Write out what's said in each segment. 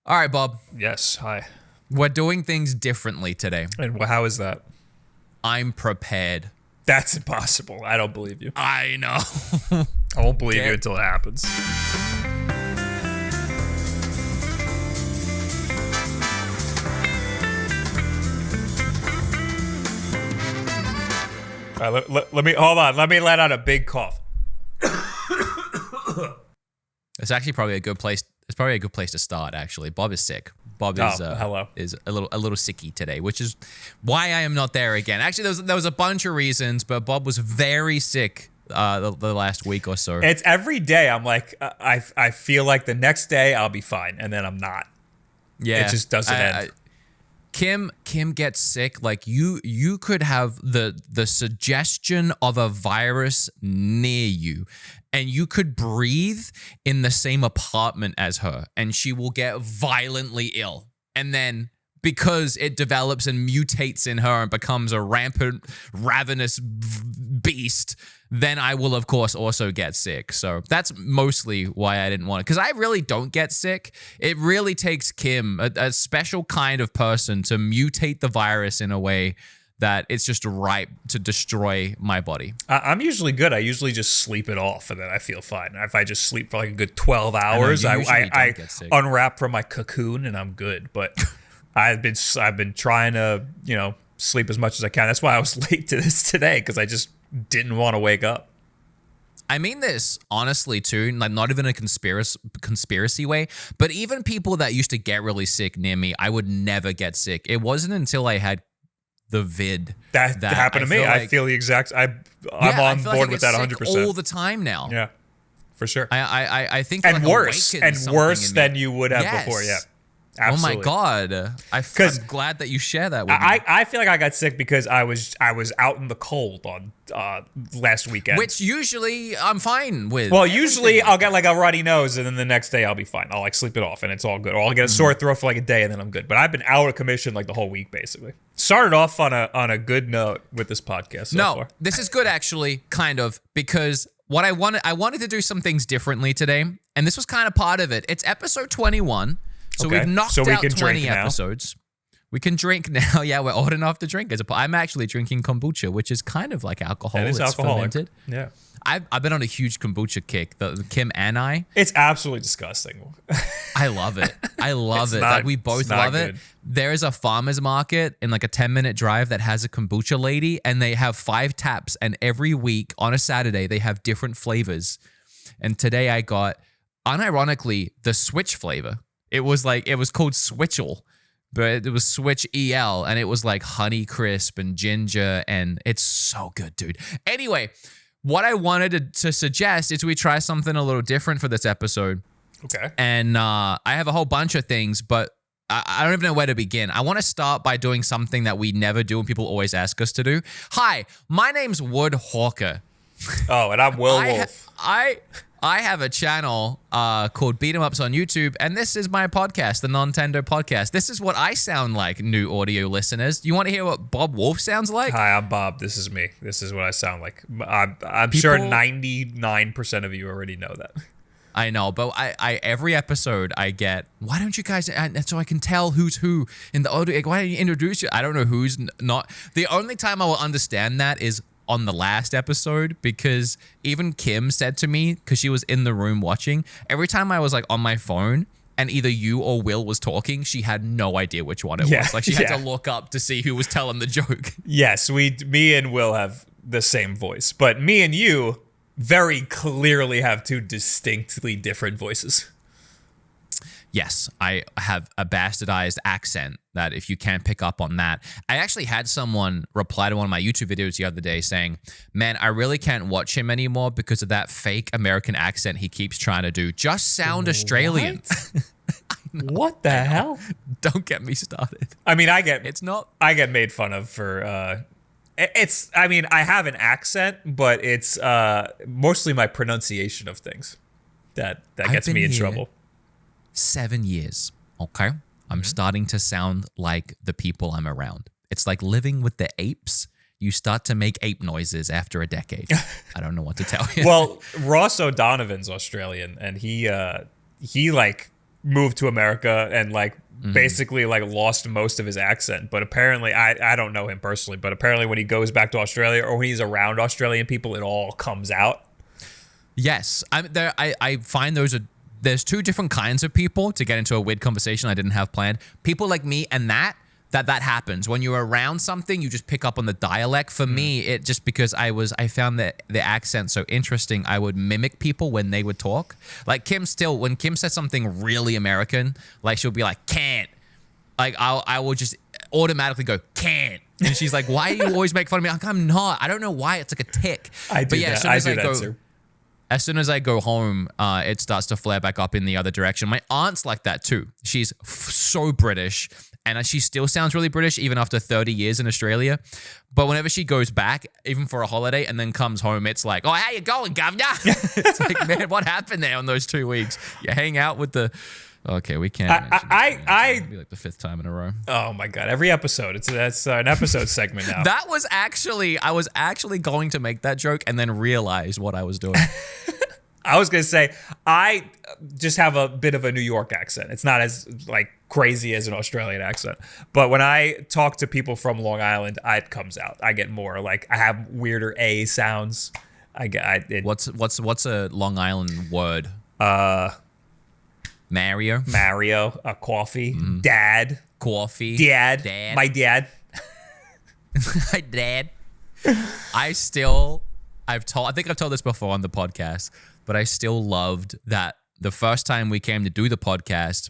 All right, Bob. Yes, hi. We're doing things differently today. And how is that? I'm prepared. That's impossible. I don't believe you. I know. I won't believe you until it happens. All right, let me hold on. Let me let out a big cough. It's actually probably a good place. It's probably a good place to start. Actually, Bob is sick. Bob is hello. Is a little sicky today, which is why I am not there again. Actually, there was a bunch of reasons, but Bob was very sick the last week or so. It's every day. I'm like, I feel like the next day I'll be fine, and then I'm not. Yeah, it just doesn't end. Kim gets sick. Like you could have the suggestion of a virus near you, and you could breathe in the same apartment as her, and she will get violently ill. And then because it develops and mutates in her and becomes a rampant, ravenous beast, then I will, of course, also get sick. So that's mostly why I didn't want it. Because I really don't get sick. It really takes Kim, a special kind of person, to mutate the virus in a way that it's just ripe to destroy my body. I'm usually good. I usually just sleep it off, and then I feel fine. If I just sleep for like a good 12 hours, I unwrap from my cocoon, and I'm good. But I've been trying to, sleep as much as I can. That's why I was late to this today, because I just didn't want to wake up. I mean this honestly too, like not even a conspiracy way, but even people that used to get really sick near me, I would never get sick. It wasn't until I had the vid that happened to me. I feel the exact. I'm on board with that 100%. All the time now. Yeah, for sure. I think and worse than you would have before. Yeah. Absolutely. Oh my God! I'm glad that you share that with me. I feel like I got sick because I was out in the cold on last weekend. Which usually I'm fine with. Well, usually I'll get like a runny nose, and then the next day I'll be fine. I'll like sleep it off, and it's all good. Or I'll get a sore throat for like a day, and then I'm good. But I've been out of commission like the whole week, basically. Started off on a good note with this podcast so far. This is good actually, kind of, because what I wanted to do some things differently today, and this was kind of part of it. It's episode 21. So we've knocked out 20 episodes. We can drink now. Yeah, we're old enough to drink. I'm actually drinking kombucha, which is kind of like alcohol. It's alcoholic. Fermented. Yeah. I've been on a huge kombucha kick. The Kim and I. It's absolutely disgusting. I love it. I love it. Like we both love it. There is a farmer's market in like a 10-minute drive that has a kombucha lady, and they have 5 taps. And every week on a Saturday, they have different flavors. And today I got, unironically, the Switch flavor. It was called Switchel, but it was Switch EL, and it was like honey crisp and ginger, and it's so good, dude. Anyway, what I wanted to suggest is we try something a little different for this episode. Okay. And I have a whole bunch of things, but I don't even know where to begin. I want to start by doing something that we never do and people always ask us to do. Hi, my name's Wood Hawker. Oh, and I'm Will Wolf. I have a channel called Beatemups on YouTube, and this is my podcast, the Nontendo Podcast. This is what I sound like, new audio listeners. You want to hear what Bob Wolf sounds like? Hi, I'm Bob. This is me. This is what I sound like. I'm sure 99% of you already know that. I know, but I every episode I get, why don't you guys, so I can tell who's who in the audio, why don't you introduce you? I don't know who's not. The only time I will understand that is on the last episode, because even Kim said to me, because she was in the room watching, every time I was like on my phone and either you or Will was talking, she had no idea which one it was. Like she had to look up to see who was telling the joke. Yes, me and Will have the same voice, but me and you very clearly have 2 distinctly different voices. Yes, I have a bastardized accent that if you can't pick up on that. I actually had someone reply to one of my YouTube videos the other day saying, man, I really can't watch him anymore because of that fake American accent he keeps trying to do. Just sound Australian. What the hell? Don't get me started. I mean, I get made fun of for, I have an accent, but it's mostly my pronunciation of things that gets me in trouble. 7 years, okay? I'm starting to sound like the people I'm around. It's like living with the apes. You start to make ape noises after a decade. I don't know what to tell you. Well, Ross O'Donovan's Australian, and he like moved to America and like basically like lost most of his accent. But apparently, I don't know him personally, but apparently when he goes back to Australia or when he's around Australian people, it all comes out. Yes, I find there's two different kinds of people, to get into a weird conversation I didn't have planned. People like me and that happens. When you're around something, you just pick up on the dialect. For me, it just because I found that the accent so interesting, I would mimic people when they would talk. Like when Kim says something really American, like she'll be like, can't. Like I will just automatically go, can't. And she's like, why do you always make fun of me? Like, I'm not. I don't know why. It's like a tick. I do that. I do that too. As soon as I go home, it starts to flare back up in the other direction. My aunt's like that too. She's so British, and she still sounds really British even after 30 years in Australia. But whenever she goes back, even for a holiday, and then comes home, it's like, oh, how you going, governor? It's like, man, what happened there in those 2 weeks? You hang out with the... Okay, we can't. It'll be like the 5th time in a row. Oh my god! Every episode, that's an episode segment now. I was actually going to make that joke and then realize what I was doing. I was gonna say I just have a bit of a New York accent. It's not as like crazy as an Australian accent, but when I talk to people from Long Island, it comes out. I get more like I have weirder A sounds. What's a Long Island word? Mario, coffee, dad, coffee, dad, my dad, my dad. I think I've told this before on the podcast, but I still loved that the first time we came to do the podcast.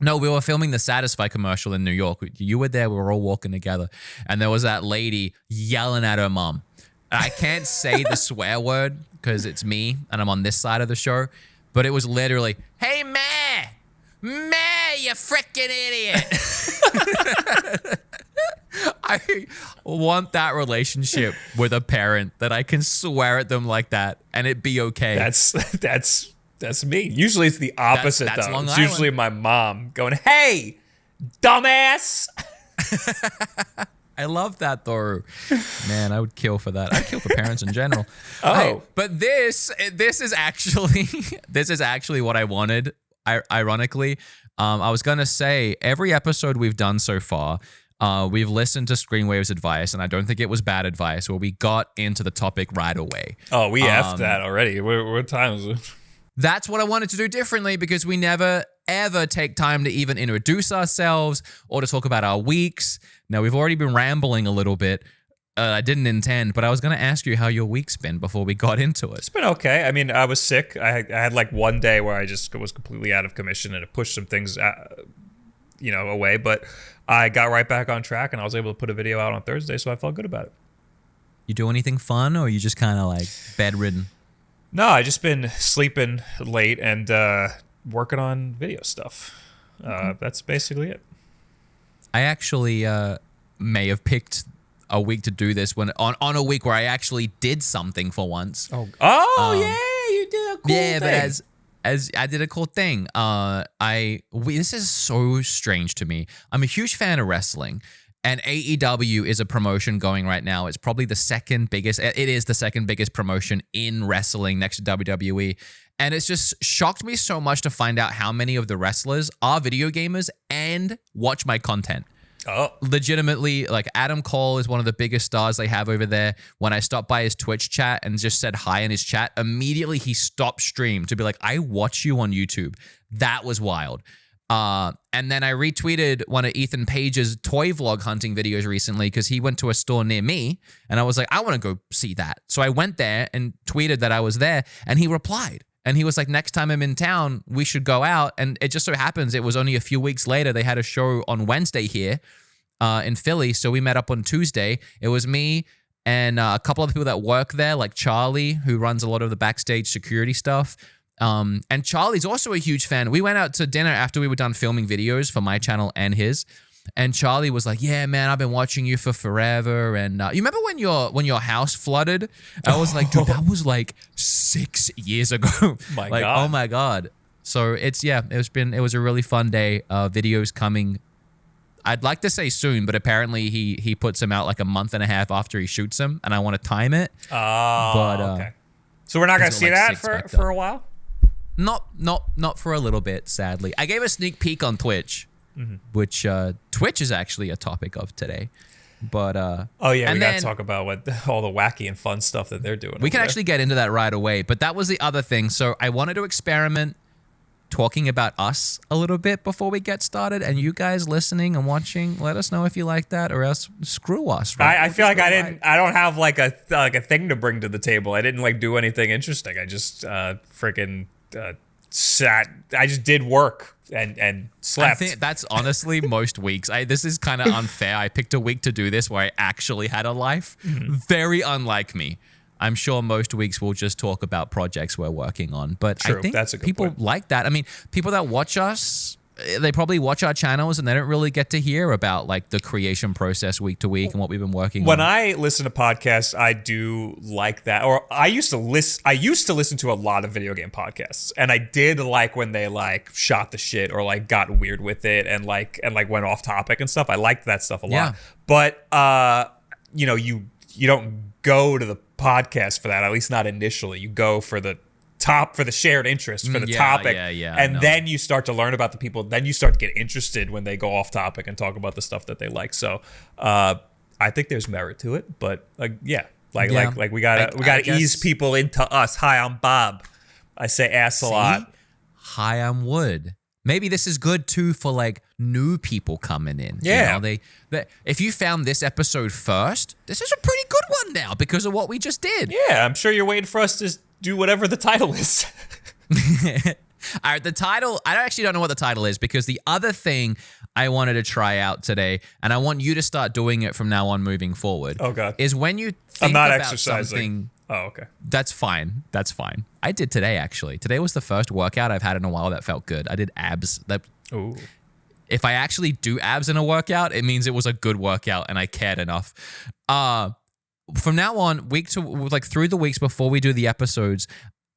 No, we were filming the Satisfy commercial in New York. You were there. We were all walking together, and there was that lady yelling at her mom. I can't say the swear word because it's me and I'm on this side of the show. But it was literally, hey, Ma, you freaking idiot. I want that relationship with a parent that I can swear at them like that and it be okay. That's me. Usually it's the opposite, that's though. Long It's Island. usually my mom going, hey, dumbass. I love that, though. Man, I would kill for that. I'd kill for parents in general. But this is actually what I wanted. Ironically, I was gonna say every episode we've done so far, we've listened to Screenwave's advice, and I don't think it was bad advice. Where we got into the topic right away. Oh, we effed that already. What time is it? That's what I wanted to do differently because we never, ever take time to even introduce ourselves or to talk about our weeks. Now, we've already been rambling a little bit. I didn't intend, but I was going to ask you how your week's been before we got into it. It's been okay. I mean, I was sick. I had like one day where I just was completely out of commission and it pushed some things, away. But I got right back on track and I was able to put a video out on Thursday, so I felt good about it. You do anything fun or are you just kind of like bedridden? No, I just been sleeping late and working on video stuff. That's basically it. I actually may have picked a week to do this when on a week where I actually did something for once. Yeah, you did a cool thing. But as I did a cool thing. This is so strange to me. I'm a huge fan of wrestling. And AEW is a promotion going right now. It's probably the second biggest. It is the second biggest promotion in wrestling next to WWE. And it's just shocked me so much to find out how many of the wrestlers are video gamers and watch my content. Oh. Legitimately, like Adam Cole is one of the biggest stars they have over there. When I stopped by his Twitch chat and just said hi in his chat, immediately he stopped stream to be like, I watch you on YouTube. That was wild. And then I retweeted one of Ethan Page's toy vlog hunting videos recently because he went to a store near me and I was like, I want to go see that. So I went there and tweeted that I was there and he replied. And he was like, next time I'm in town, we should go out. And it just so happens it was only a few weeks later. They had a show on Wednesday here in Philly. So we met up on Tuesday. It was me and a couple of people that work there, like Charlie, who runs a lot of the backstage security stuff. And Charlie's also a huge fan. We went out to dinner after we were done filming videos for my channel and his. And Charlie was like, yeah, man, I've been watching you for forever. And you remember when your house flooded? I was like, dude, that was like 6 years ago. My like, God. oh my God. So it was a really fun day. Videos coming. I'd like to say soon, but apparently he puts them out like a month and a half after he shoots them. And I want to time it. Oh, okay. So we're not going to see that for a while? Not for a little bit, sadly. I gave a sneak peek on Twitch, which Twitch is actually a topic of today. But we gotta talk about all the wacky and fun stuff that they're doing. We can actually get into that right away. But that was the other thing. So I wanted to experiment talking about us a little bit before we get started, and you guys listening and watching, let us know if you like that, or else screw us. Right? I feel like I don't have like a thing to bring to the table. I didn't like do anything interesting. I just sat. I just did work and slept. I think that's honestly most weeks. This is kind of unfair. I picked a week to do this where I actually had a life. Very unlike me. I'm sure most weeks we'll just talk about projects we're working on. But True, I think that's a good people point. like that. I mean, people that watch us, they probably watch our channels and they don't really get to hear about like the creation process week to week and what we've been working on. When I listen to podcasts, I do like that. Or I used to listen to a lot of video game podcasts, and I did like when they like shot the shit or like got weird with it and like went off topic and stuff. I liked that stuff a lot. Yeah. But you don't go to the podcast for that, at least not initially. You go for the shared interest, for the topic, and then you start to learn about the people. Then you start to get interested when they go off topic and talk about the stuff that they like. So I think there's merit to it, but we gotta ease people into us. Hi, I'm Bob. I say ass a lot. Hi, I'm Wood. Maybe this is good too for like new people coming in. Yeah. You know, they if you found this episode first, this is a pretty good one now because of what we just did. Yeah, I'm sure you're waiting for us to do whatever the title is. All right, the title, I actually don't know what the title is because the other thing I wanted to try out today, and I want you to start doing it from now on moving forward. Oh, God. Is when you think I'm not about exercising. something. Oh, okay. That's fine. I did today, actually. Today was the first workout I've had in a while that felt good. I did abs. Ooh. If I actually do abs in a workout, it means it was a good workout and I cared enough. From now on, through the weeks before we do the episodes,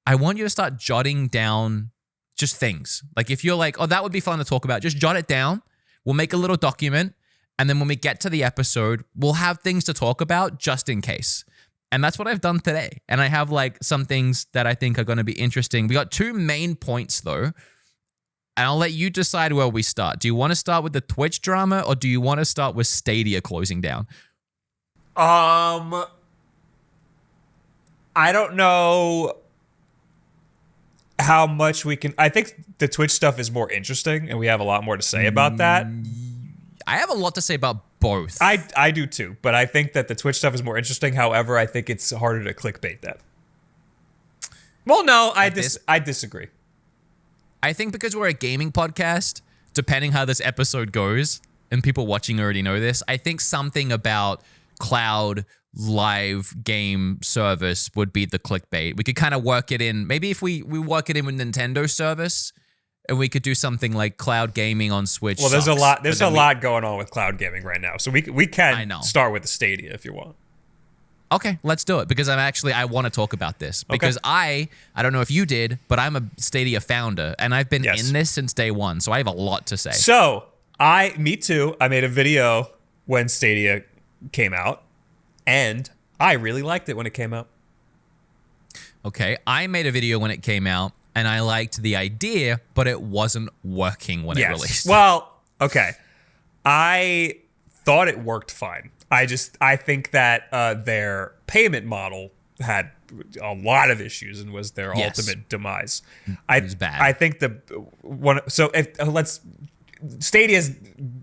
I want you to start jotting down just things. Like if you're like, oh, that would be fun to talk about, just jot it down. We'll make a little document. And then when we get to the episode, we'll have things to talk about just in case. And that's what I've done today. And I have like some things that I think are going to be interesting. We got two main points though. And I'll let you decide where we start. Do you want to start with the Twitch drama or do you want to start with Stadia closing down? I don't know how much we can. I think the Twitch stuff is more interesting and we have a lot more to say about that. I have a lot to say about both. I do too, but I think that the Twitch stuff is more interesting. However, I think it's harder to clickbait that. Well, no, I disagree. I think because we're a gaming podcast, depending how this episode goes, and people watching already know this, I think something about cloud live game service would be the clickbait. We could kind of work it in. Maybe if we work it in with Nintendo service, and we could do something like cloud gaming on Switch. Well, there's a lot. There's a lot going on with cloud gaming right now, so we can start with the Stadia if you want. Okay, let's do it because I want to talk about this because I don't know if you did, but I'm a Stadia founder and I've been in this since day one, so I have a lot to say. So me too. I made a video when Stadia came out, and I really liked it when it came out. Okay, I made a video when it came out. And I liked the idea, but it wasn't working when it released. Well, okay. I thought it worked fine. I think that their payment model had a lot of issues and was their ultimate demise. It was bad. I think Stadia's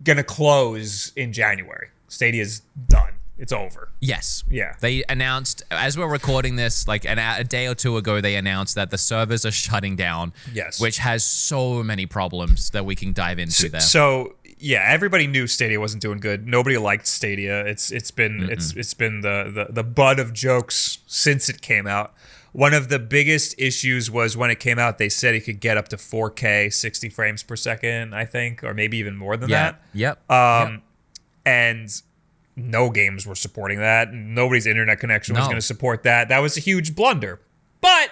gonna close in January. Stadia's done. It's over. Yes. Yeah. They announced, as we're recording this, like a day or two ago, they announced that the servers are shutting down. Yes. Which has so many problems that we can dive into there. So yeah, everybody knew Stadia wasn't doing good. Nobody liked Stadia. It's been the butt of jokes since it came out. One of the biggest issues was when it came out, they said it could get up to 4K, 60 frames per second, I think, or maybe even more than that. Yep. And no games were supporting that. Nobody's internet connection was going to support that. That was a huge blunder. But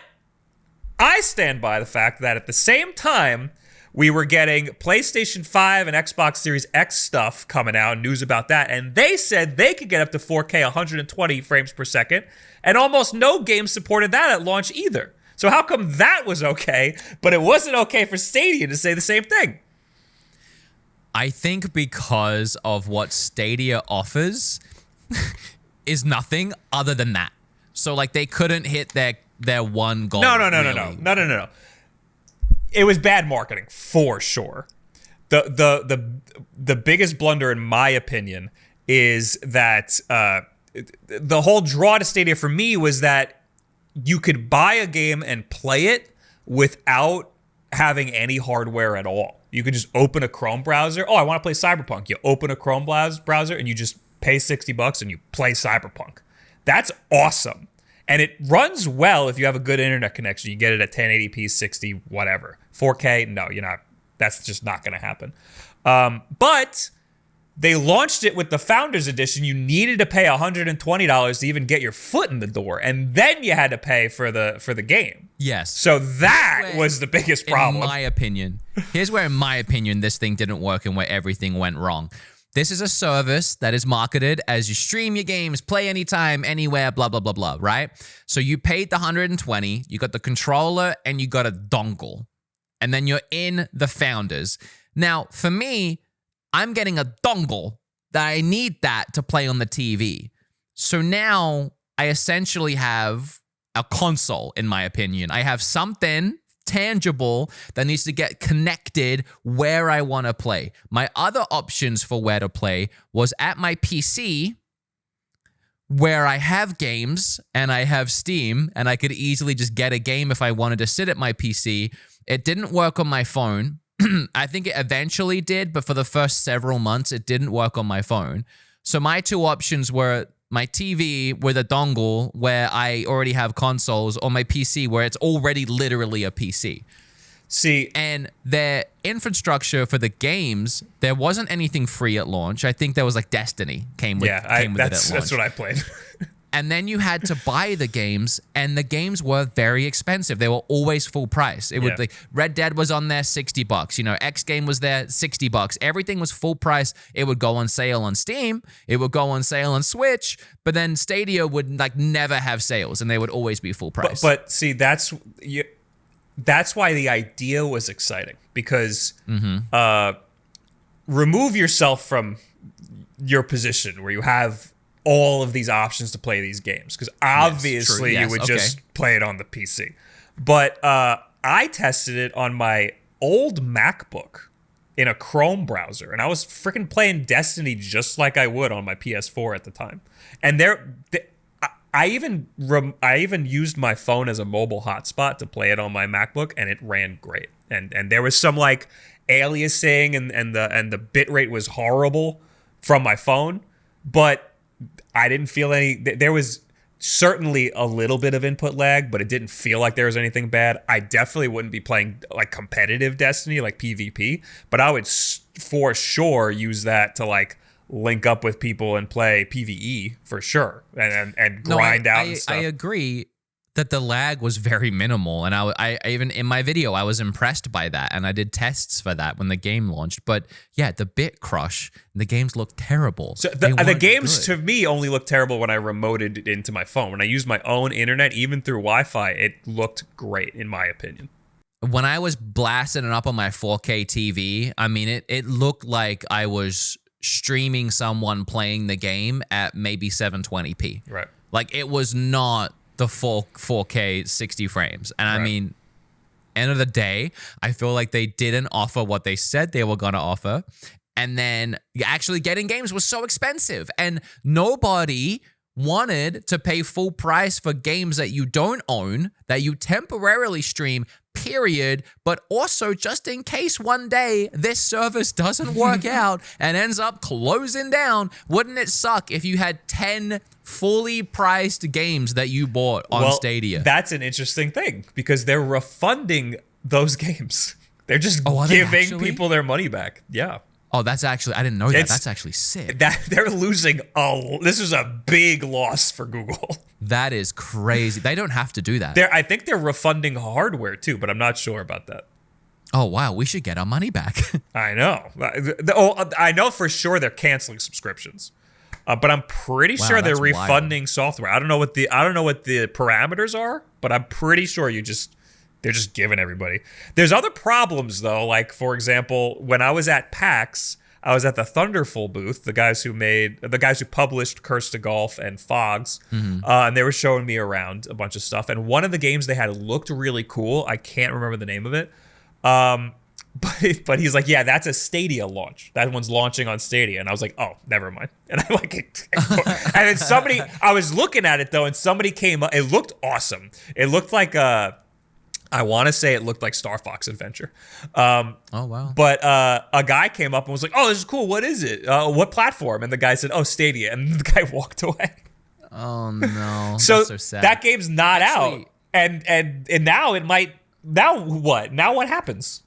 I stand by the fact that at the same time, we were getting PlayStation 5 and Xbox Series X stuff coming out, news about that, and they said they could get up to 4K 120 frames per second, and almost no game supported that at launch either. So how come that was okay, but it wasn't okay for Stadia to say the same thing? I think because of what Stadia offers is nothing other than that. So like they couldn't hit their one goal. No. It was bad marketing for sure. The biggest blunder, in my opinion, is that the whole draw to Stadia for me was that you could buy a game and play it without having any hardware at all. You could just open a Chrome browser. Oh, I want to play Cyberpunk. You open a Chrome browser and you just pay $60 and you play Cyberpunk. That's awesome. And it runs well if you have a good internet connection. You get it at 1080p, 60, whatever. 4K, no, you're not. That's just not going to happen. But they launched it with the Founders Edition. You needed to pay $120 to even get your foot in the door, and then you had to pay for the game. Yes. So that was the biggest problem. In my opinion, here's where, in my opinion, this thing didn't work and where everything went wrong. This is a service that is marketed as you stream your games, play anytime, anywhere, blah, blah, blah, blah, right? So you paid the $120, you got the controller, and you got a dongle. And then you're in the Founders. Now, for me, I'm getting a dongle that I need that to play on the TV. So now I essentially have a console, in my opinion. I have something tangible that needs to get connected where I want to play. My other options for where to play was at my PC, where I have games and I have Steam, and I could easily just get a game if I wanted to sit at my PC. It didn't work on my phone. I think it eventually did, but for the first several months, it didn't work on my phone. So my two options were my TV with a dongle where I already have consoles, or my PC where it's already literally a PC. See, and their infrastructure for the games, there wasn't anything free at launch. I think there was like Destiny came with it at launch. That's what I played. And then you had to buy the games, and the games were very expensive. They were always full price. It would like Red Dead was on there $60. You know, X game was there $60. Everything was full price. It would go on sale on Steam. It would go on sale on Switch. But then Stadia would like never have sales, and they would always be full price. But see, that's why the idea was exciting, because remove yourself from your position where you have all of these options to play these games, because obviously you would just play it on the PC. But I tested it on my old MacBook in a Chrome browser, and I was freaking playing Destiny just like I would on my PS4 at the time. And I even used my phone as a mobile hotspot to play it on my MacBook, and it ran great. And there was some like aliasing, and the bitrate was horrible from my phone, but I didn't feel any. There was certainly a little bit of input lag, but it didn't feel like there was anything bad. I definitely wouldn't be playing like competitive Destiny, like PvP, but I would for sure use that to like link up with people and play PvE for sure, and grind out and stuff. I agree that the lag was very minimal, and I even in my video I was impressed by that, and I did tests for that when the game launched. But yeah, the bit crush, the games looked terrible. So the games to me only looked terrible when I remoted it into my phone. When I used my own internet, even through Wi-Fi, it looked great in my opinion. When I was blasting it up on my 4K TV, I mean it looked like I was streaming someone playing the game at maybe 720p. Right. Like it was not the full 4K 60 frames. And I mean, end of the day, I feel like they didn't offer what they said they were going to offer. And then actually getting games was so expensive, and nobody wanted to pay full price for games that you don't own, that you temporarily stream, period. But also, just in case one day this service doesn't work out and ends up closing down, wouldn't it suck if you had 10 fully priced games that you bought on Stadia? That's an interesting thing, because they're refunding those games. They're just giving people their money back. Yeah. Oh, that's actually, I didn't know that. That's actually sick. They're losing this is a big loss for Google. That is crazy. They don't have to do that. I think they're refunding hardware too, but I'm not sure about that. Oh, wow. We should get our money back. I know. I know for sure they're canceling subscriptions. But I'm pretty sure they're refunding software. I don't know what the parameters are, but I'm pretty sure you just They're just giving everybody. There's other problems though. Like for example, when I was at PAX, I was at the Thunderful booth, the guys who published Curse to Golf and Fogs, and they were showing me around a bunch of stuff. And one of the games they had looked really cool. I can't remember the name of it. But he's like, yeah, that's a Stadia launch. That one's launching on Stadia. And I was like, oh, never mind. And I like it. And then I was looking at it though, and somebody came up. It looked awesome. It looked like I want to say it looked like Star Fox Adventure. Oh, wow. But a guy came up and was like, oh, this is cool. What is it? What platform? And the guy said, oh, Stadia. And the guy walked away. Oh, no. So, that's so sad. That game's not out. And now it might. Now what? Now what happens?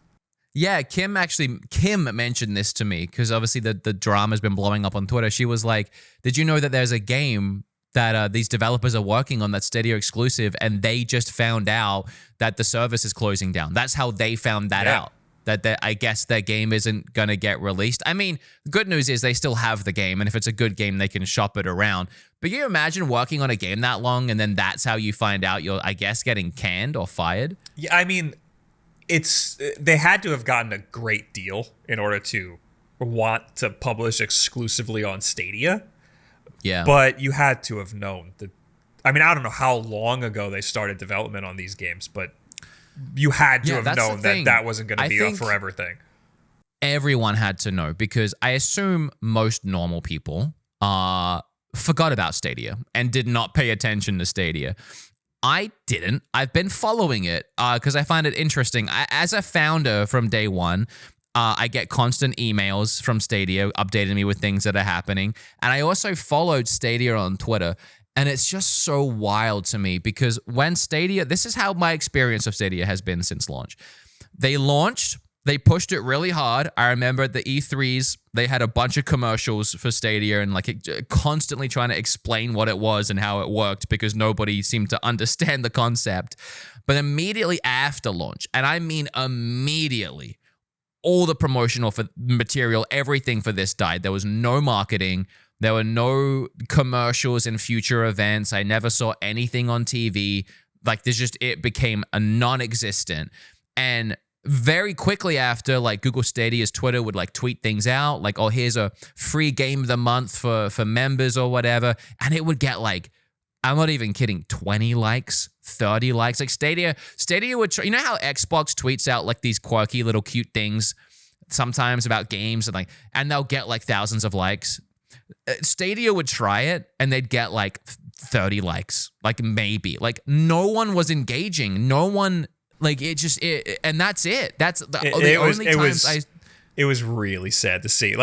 Yeah, Kim mentioned this to me because obviously the drama's been blowing up on Twitter. She was like, did you know that there's a game that these developers are working on that's Stadia exclusive, and they just found out that the service is closing down? That's how they found that out. That I guess their game isn't going to get released. I mean, the good news is they still have the game, and if it's a good game, they can shop it around. But you imagine working on a game that long, and then that's how you find out you're, I guess, getting canned or fired? Yeah, I mean, they had to have gotten a great deal in order to want to publish exclusively on Stadia. Yeah. But you had to have known that. I mean, I don't know how long ago they started development on these games, but you had to have known that wasn't going to be a forever thing. Everyone had to know, because I assume most normal people forgot about Stadia and did not pay attention to Stadia. I didn't. I've been following it because I find it interesting. As a founder from day one, I get constant emails from Stadia updating me with things that are happening. And I also followed Stadia on Twitter. And it's just so wild to me because when Stadia, this is how my experience of Stadia has been since launch. They launched, they pushed it really hard. I remember at the E3s, they had a bunch of commercials for Stadia and constantly trying to explain what it was and how it worked because nobody seemed to understand the concept. But immediately after launch, and I mean immediately, all the promotional material, everything for this died. There was no marketing. There were no commercials in future events. I never saw anything on TV. It became a non-existent. And very quickly after, Google Stadia's Twitter would tweet things out, oh, here's a free game of the month for members or whatever. And it would get I'm not even kidding, 20 likes, 30 likes. Stadia would, you know how Xbox tweets out these quirky little cute things sometimes about games and they'll get thousands of likes. Stadia would try it and they'd get 30 likes, maybe. No one was engaging. No one, and that's it. That's the only times it was really sad to see.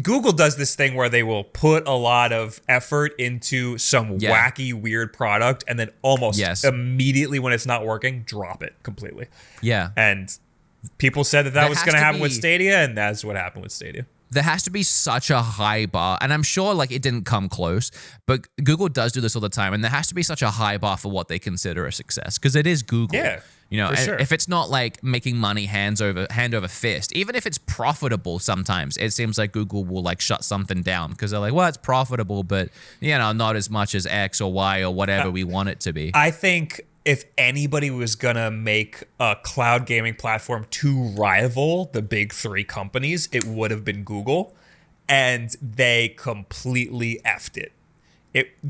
Google does this thing where they will put a lot of effort into some wacky, weird product and then almost immediately when it's not working, drop it completely. Yeah. And people said that was going to happen with Stadia, and that's what happened with Stadia. There has to be such a high bar, and I'm sure it didn't come close, but Google does do this all the time, and there has to be such a high bar for what they consider a success, because it is Google. Yeah, and sure. If it's not making money hand over fist, even if it's profitable, sometimes it seems like Google will shut something down because they're well, it's profitable, but not as much as X or Y or whatever we want it to be. I think if anybody was gonna make a cloud gaming platform to rival the big three companies, it would have been Google, and they completely effed it.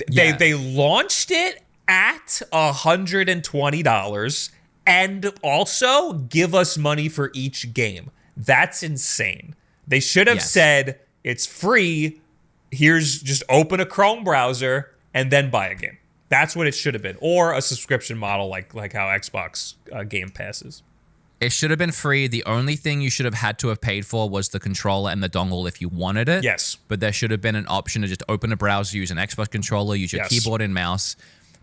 They launched it at $120 and also give us money for each game. That's insane. They should have said it's free. Here's just open a Chrome browser and then buy a game. That's what it should have been, or a subscription model like how Xbox Game Pass is. It should have been free. The only thing you should have had to have paid for was the controller and the dongle if you wanted it. Yes. But there should have been an option to just open a browser, use an Xbox controller, use your keyboard and mouse.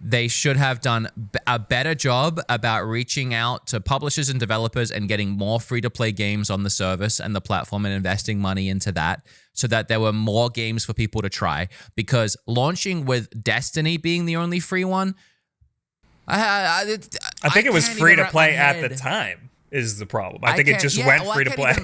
They should have done a better job about reaching out to publishers and developers and getting more free-to-play games on the service and the platform and investing money into that so that there were more games for people to try. Because launching with Destiny being the only free one, I think it was free-to-play at the time is the problem. I think it just went free-to-play.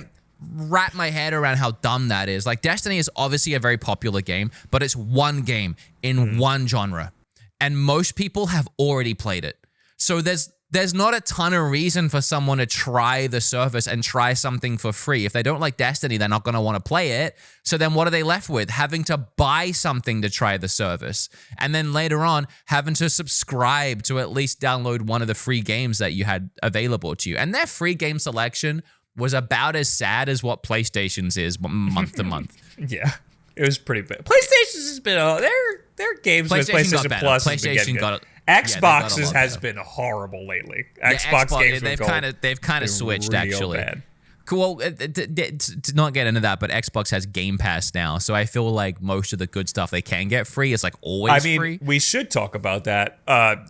Wrap my head around how dumb that is. Destiny is obviously a very popular game, but it's one game in one genre. And most people have already played it. So there's there's not a ton of reason for someone to try the service and try something for free. If they don't like Destiny, they're not going to want to play it. So then what are they left with? Having to buy something to try the service. And then later on, having to subscribe to at least download one of the free games that you had available to you. And their free game selection was about as sad as what PlayStation's is month to month. Yeah, it was pretty bad. PlayStation's has been, their games with PlayStation Plus has been getting good. Xbox's has been horrible lately. Xbox games they've kind of switched actually. Bad. Cool. To not get into that, but Xbox has Game Pass now, so I feel like most of the good stuff they can get free is like always free. We should talk about that.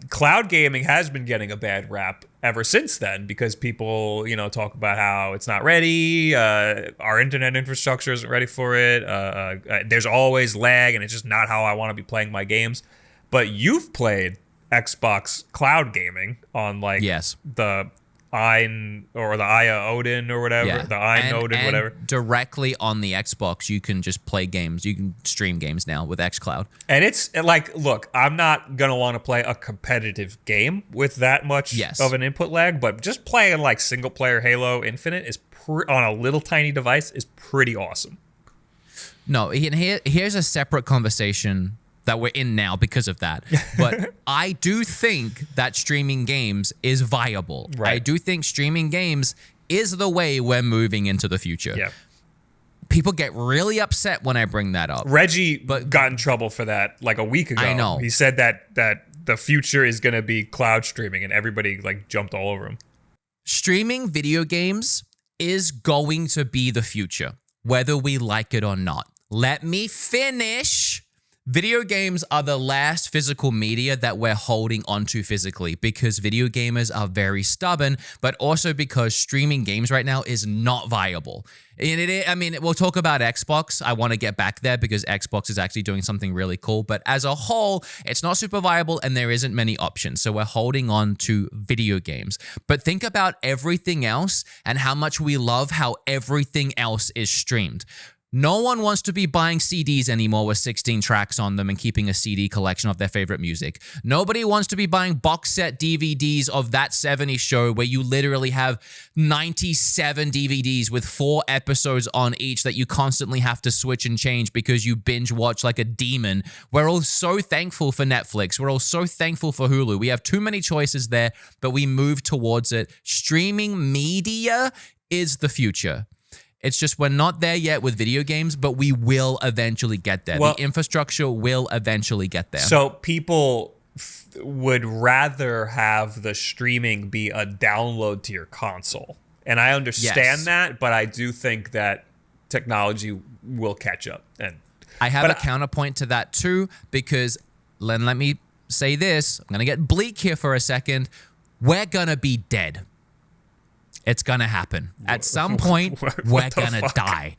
Cloud gaming has been getting a bad rap ever since then because people, talk about how it's not ready. Our internet infrastructure isn't ready for it. There's always lag, and it's just not how I want to be playing my games. But you've played Xbox cloud gaming on the Ein or the Aya Odin or whatever, the Ein Odin, whatever. Directly on the Xbox, you can just play games. You can stream games now with xCloud. And it's like, look, I'm not going to want to play a competitive game with that much of an input lag, but just playing like single player Halo Infinite is on a little tiny device is pretty awesome. No, here's a separate conversation that we're in now because of that. But I do think that streaming games is viable. Right. I do think streaming games is the way we're moving into the future. Yeah. People get really upset when I bring that up. Reggie got in trouble for that like a week ago. I know. He said that the future is going to be cloud streaming, and everybody like jumped all over him. Streaming video games is going to be the future, whether we like it or not. Let me finish. Video games are the last physical media that we're holding onto physically because video gamers are very stubborn, but also because streaming games right now is not viable. And we'll talk about Xbox. I want to get back there because Xbox is actually doing something really cool. But as a whole, it's not super viable and there isn't many options. So we're holding on to video games. But think about everything else and how much we love how everything else is streamed. No one wants to be buying CDs anymore with 16 tracks on them and keeping a CD collection of their favorite music. Nobody wants to be buying box set DVDs of That 70s Show where you literally have 97 DVDs with 4 episodes on each that you constantly have to switch and change because you binge watch like a demon. We're all so thankful for Netflix. We're all so thankful for Hulu. We have too many choices there, but we move towards it. Streaming media is the future. It's just we're not there yet with video games, but we will eventually get there. The infrastructure will eventually get there. So people would rather have the streaming be a download to your console. And I understand that, but I do think that technology will catch up. And I have a counterpoint to that too, because let me say this. I'm going to get bleak here for a second. We're going to be dead. It's going to happen. At some point, we're going to die.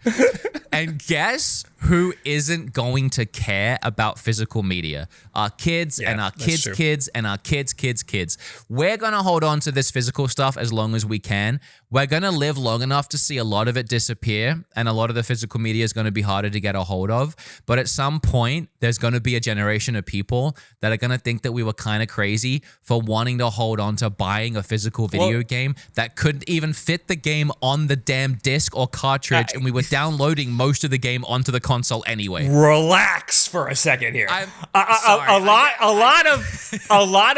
And guess who isn't going to care about physical media? Our kids and our kids' kids and our kids' kids' kids. We're going to hold on to this physical stuff as long as we can. We're going to live long enough to see a lot of it disappear, and a lot of the physical media is going to be harder to get a hold of. But at some point, there's going to be a generation of people that are going to think that we were kind of crazy for wanting to hold on to buying a physical video game that couldn't even fit the game on the damn disc or cartridge, and we were downloading most of the game onto the console anyway. Relax for a second here. A lot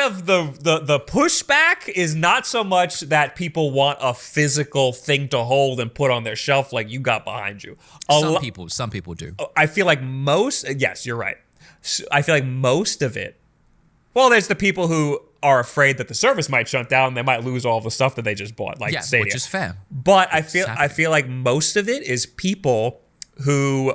of the pushback is not so much that people want a physical thing to hold and put on their shelf like you got behind you. Some people do. I feel like yes, you're right. I feel like most of it. Well, there's the people who are afraid that the service might shut down. They might lose all the stuff that they just bought, like Stadia, which is fair. But I feel like most of it is people who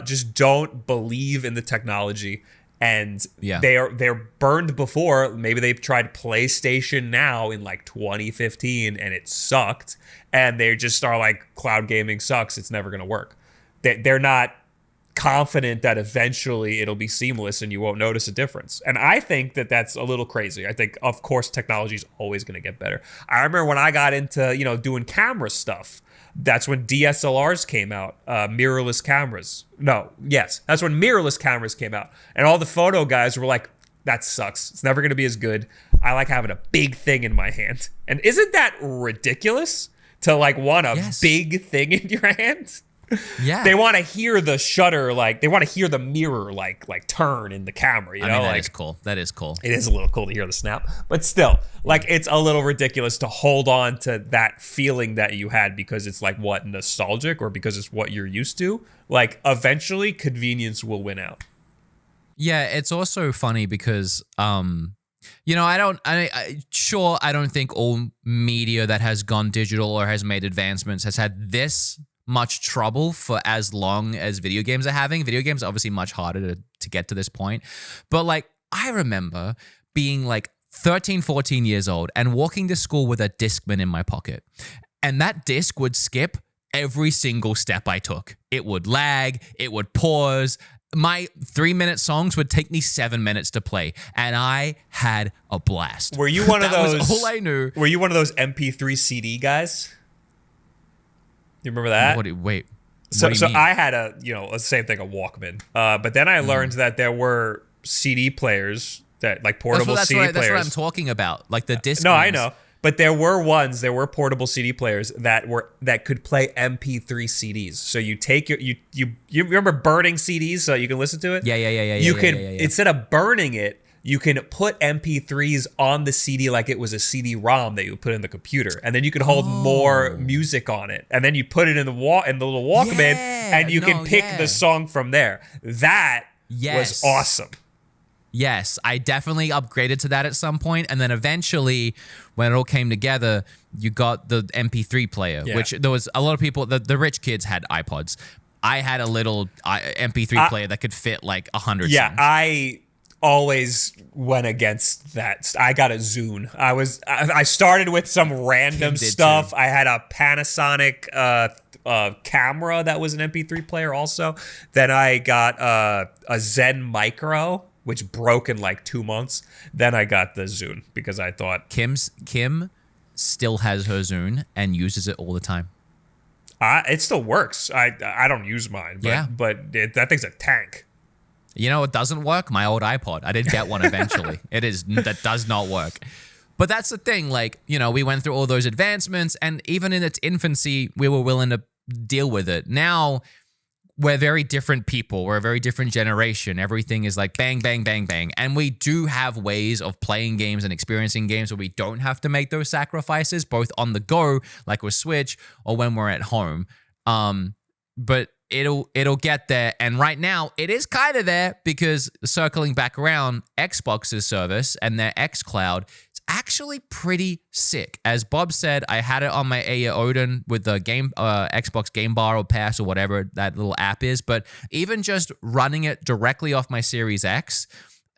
just don't believe in the technology, and they're burned before. Maybe they've tried PlayStation Now in like 2015 and it sucked, and they just are like, cloud gaming sucks. It's never going to work. They're not confident that eventually it'll be seamless and you won't notice a difference. And I think that that's a little crazy. I think, of course, technology is always going to get better. I remember when I got into, doing camera stuff, that's when DSLRs came out, mirrorless cameras. That's when mirrorless cameras came out. And all the photo guys were like, that sucks. It's never going to be as good. I like having a big thing in my hand. And isn't that ridiculous to like want a big thing in your hand? Yeah. They want to hear the shutter, like they want to hear the mirror like turn in the camera, you know? That like, is cool. That is cool. It is a little cool to hear the snap, but still, like it's a little ridiculous to hold on to that feeling that you had because it's like what, nostalgic, or because it's what you're used to. Like eventually convenience will win out. Yeah, it's also funny because you know, I don't think all media that has gone digital or has made advancements has had this much trouble for as long as video games are having. Video games are obviously much harder to get to this point. But like, I remember being like 13, 14 years old and walking to school with a Discman in my pocket. And that disc would skip every single step I took. It would lag, it would pause. My 3-minute songs would take me 7 minutes to play, and I had a blast. Were you one of those? That was all I knew. Were you one of those MP3 CD guys? You remember that? Wait. So I had the same thing, a Walkman. But then I learned that there were CD players that like portable CD players. That's what I'm talking about. Like the disc. No, I know. But there were portable CD players that could play MP3 CDs. So you take you remember burning CDs so you can listen to it? Yeah. Instead of burning it, you can put MP3s on the CD like it was a CD-ROM that you would put in the computer, and then you can hold more music on it, and then you put it in the little Walkman, and you can pick the song from there. That was awesome. Yes, I definitely upgraded to that at some point, and then eventually, when it all came together, you got the MP3 player, which there was a lot of people. The rich kids had iPods. I had a little MP3 player that could fit like 100 songs. I always went against that. I got a Zune. I started with some random stuff. Too. I had a Panasonic camera that was an MP3 player also. Then I got a Zen Micro, which broke in like 2 months. Then I got the Zune because I thought Kim still has her Zune and uses it all the time. It still works. I don't use mine, but that thing's a tank. You know, it doesn't work. My old iPod. I did get one eventually. That does not work. But that's the thing. Like, you know, we went through all those advancements, and even in its infancy, we were willing to deal with it. Now, we're very different people. We're a very different generation. Everything is like bang, bang, bang, bang. And we do have ways of playing games and experiencing games where we don't have to make those sacrifices, both on the go, like with Switch, or when we're at home. But it'll get there. And right now, it is kind of there because, circling back around, Xbox's service and their xCloud, it's actually pretty sick. As Bob said, I had it on my Aya Odin with the Xbox Game Bar or Pass or whatever that little app is. But even just running it directly off my Series X,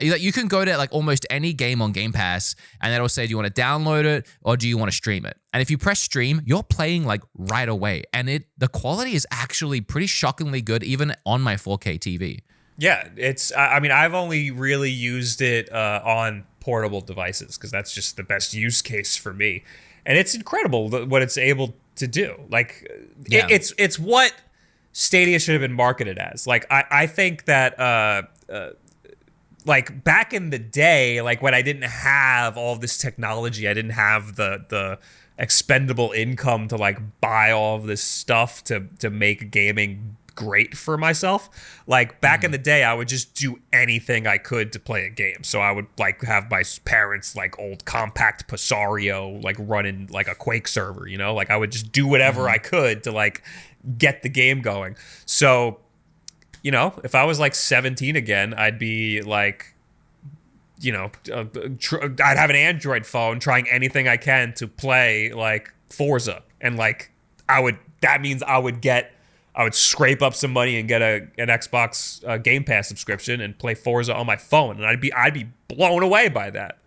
you can go to like almost any game on Game Pass, and it'll say, do you want to download it or do you want to stream it? And if you press stream, you're playing like right away. And the quality is actually pretty shockingly good, even on my 4K TV. Yeah, I've only really used it on portable devices because that's just the best use case for me. And it's incredible what it's able to do. Like, it's what Stadia should have been marketed as. Like, I think that like back in the day, like when I didn't have all this technology, I didn't have the expendable income to like buy all of this stuff to make gaming great for myself. Like back in the day, I would just do anything I could to play a game. So I would like have my parents' like old compact Pasario like running like a Quake server, you know? Like I would just do whatever I could to like get the game going. So, you know, if I was like 17 again, I'd be like, you know, I'd have an Android phone trying anything I can to play like Forza. And like that means I would scrape up some money and get an Xbox Game Pass subscription and play Forza on my phone. And I'd be blown away by that.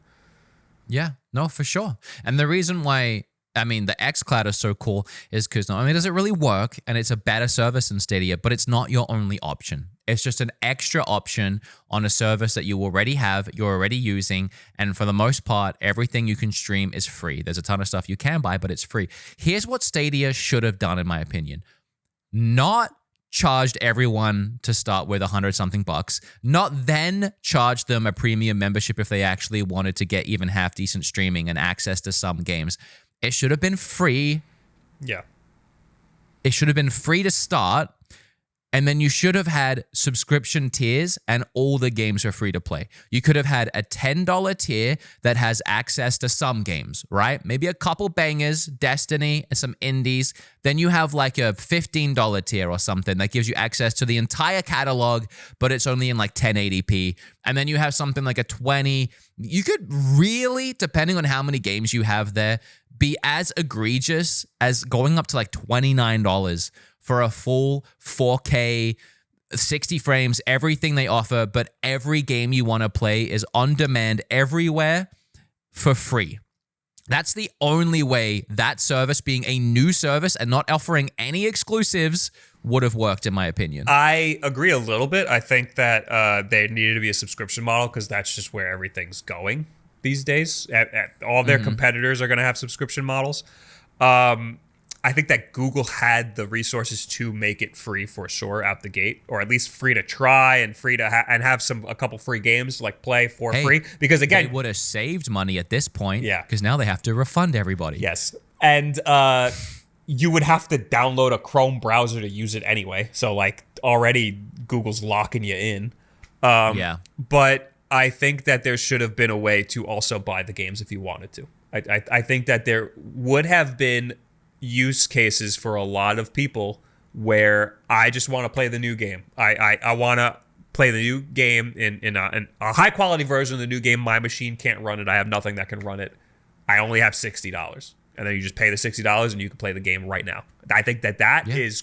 Yeah, no, for sure. And the reason why, I mean, the xCloud is so cool is because not only does it really work and it's a better service than Stadia, but it's not your only option. It's just an extra option on a service that you already have, you're already using, and for the most part, everything you can stream is free. There's a ton of stuff you can buy, but it's free. Here's what Stadia should have done, in my opinion. Not charged everyone to start with $100-something, not then charge them a premium membership if they actually wanted to get even half decent streaming and access to some games. It should have been free. Yeah. It should have been free to start. And then you should have had subscription tiers and all the games are free to play. You could have had a $10 tier that has access to some games, right? Maybe a couple bangers, Destiny, and some indies. Then you have like a $15 tier or something that gives you access to the entire catalog, but it's only in like 1080p. And then you have something like a 20. You could really, depending on how many games you have there, be as egregious as going up to like $29 for a full 4K, 60 frames, everything they offer, but every game you want to play is on demand everywhere for free. That's the only way that service, being a new service and not offering any exclusives, would have worked, in my opinion. I agree a little bit. I think that there needed to be a subscription model because that's just where everything's going these days. All their competitors are going to have subscription models. I think that Google had the resources to make it free for sure out the gate, or at least free to try and free to and have a couple free games to like play for free. Because again, they would have saved money at this point. Yeah, because now they have to refund everybody. Yes, and you would have to download a Chrome browser to use it anyway. So like already Google's locking you in. Yeah, but I think that there should have been a way to also buy the games if you wanted to. I think that there would have been use cases for a lot of people where I just want to play the new game. I want to play the new game in a high quality version of the new game. My machine can't run it. I have nothing that can run it. I only have $60. And then you just pay the $60 and you can play the game right now. I think that is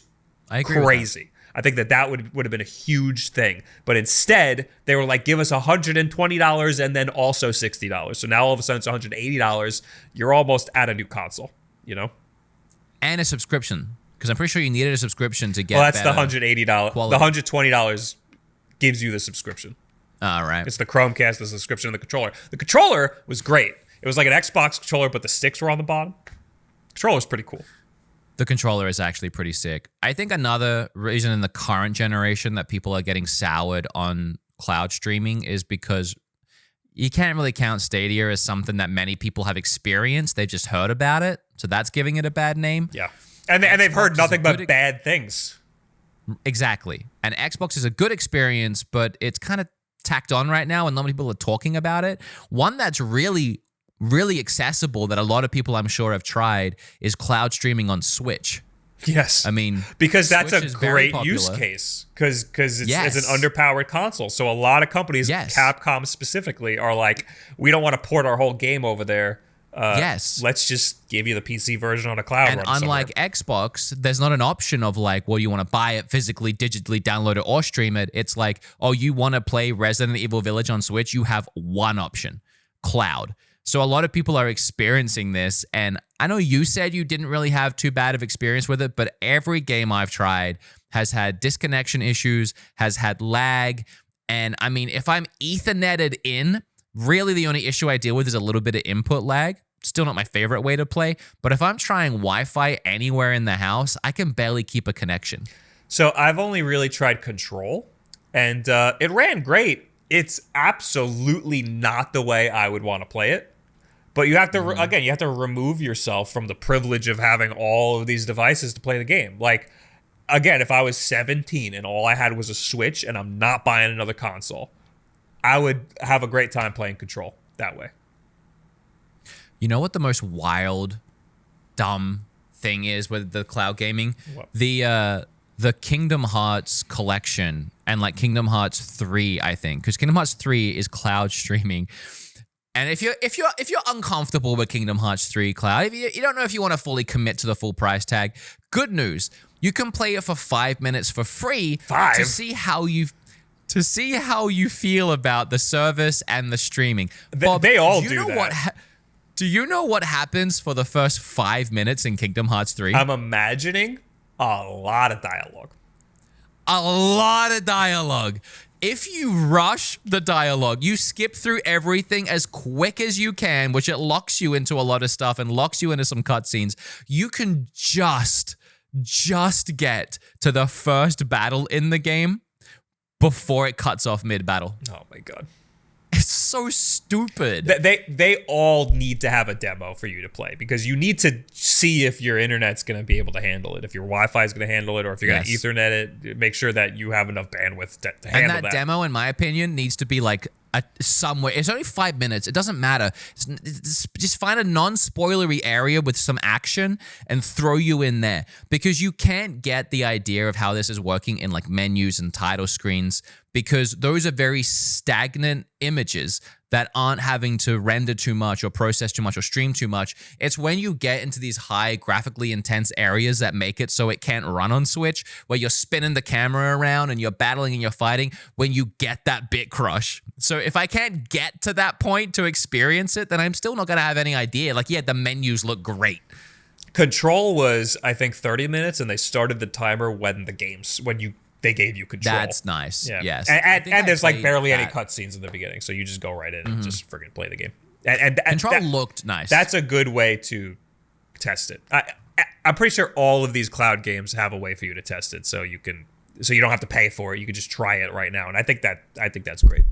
crazy. I think that would have been a huge thing. But instead, they were like, give us $120 and then also $60. So now all of a sudden it's $180. You're almost at a new console, you know? And a subscription, because I'm pretty sure you needed a subscription to get. Well, that's the $180. Quality. The $120 gives you the subscription. All right. It's the Chromecast, the subscription, and the controller. The controller was great. It was like an Xbox controller, but the sticks were on the bottom. The controller was pretty cool. The controller is actually pretty sick. I think another reason in the current generation that people are getting soured on cloud streaming is because you can't really count Stadia as something that many people have experienced. They've just heard about it. So that's giving it a bad name. Yeah. And they've heard nothing but bad things. Exactly. And Xbox is a good experience, but it's kind of tacked on right now and not many people are talking about it. One that's really, really accessible that a lot of people I'm sure have tried is cloud streaming on Switch. Yes. I mean, because that's a great use case because it's an underpowered console. So a lot of companies, Capcom specifically, are like, we don't want to port our whole game over there. Let's just give you the PC version on a cloud. And unlike Xbox, there's not an option of like, well, you want to buy it physically, digitally, download it, or stream it. It's like, oh, you want to play Resident Evil Village on Switch? You have one option, cloud. So a lot of people are experiencing this, and I know you said you didn't really have too bad of experience with it, but every game I've tried has had disconnection issues, has had lag, and I mean, if I'm Ethernetted in, really the only issue I deal with is a little bit of input lag. Still not my favorite way to play, but if I'm trying Wi-Fi anywhere in the house, I can barely keep a connection. So I've only really tried Control, and it ran great. It's absolutely not the way I would want to play it. But you have to, again, you have to remove yourself from the privilege of having all of these devices to play the game. Like, again, if I was 17 and all I had was a Switch and I'm not buying another console, I would have a great time playing Control that way. You know what the most wild, dumb thing is with the cloud gaming? What? The Kingdom Hearts collection and like Kingdom Hearts 3, I think, because Kingdom Hearts 3 is cloud streaming. And if you're uncomfortable with Kingdom Hearts 3 cloud, if you don't know if you want to fully commit to the full price tag, good news. You can play it for 5 minutes for free to see how you feel about the service and the streaming. Bob, they all do that. Do you know what happens for the first 5 minutes in Kingdom Hearts 3? I'm imagining a lot of dialogue. A lot of dialogue. If you rush the dialogue, you skip through everything as quick as you can, which it locks you into a lot of stuff and locks you into some cutscenes, you can just just get to the first battle in the game before it cuts off mid-battle. Oh my God. It's so stupid. They all need to have a demo for you to play because you need to see if your internet's going to be able to handle it, if your Wi-Fi is going to handle it, or if you're going to Ethernet it. Make sure that you have enough bandwidth to handle that. And that demo, in my opinion, needs to be like somewhere. It's only 5 minutes. It doesn't matter. Just find a non-spoilery area with some action and throw you in there, because you can't get the idea of how this is working in like menus and title screens, because those are very stagnant images that aren't having to render too much or process too much or stream too much. It's when you get into these high graphically intense areas that make it so it can't run on Switch, where you're spinning the camera around and you're battling and you're fighting, when you get that bit crush. So if I can't get to that point to experience it, then I'm still not going to have any idea. Like, yeah, the menus look great. Control was, I think, 30 minutes, and they started the timer when they gave you control. That's nice. Yeah. Yes. And there's like barely any cutscenes in the beginning, so you just go right in and just friggin' play the game. And Control looked nice. That's a good way to test it. I'm pretty sure all of these cloud games have a way for you to test it, so you don't have to pay for it. You can just try it right now, and I think that's great.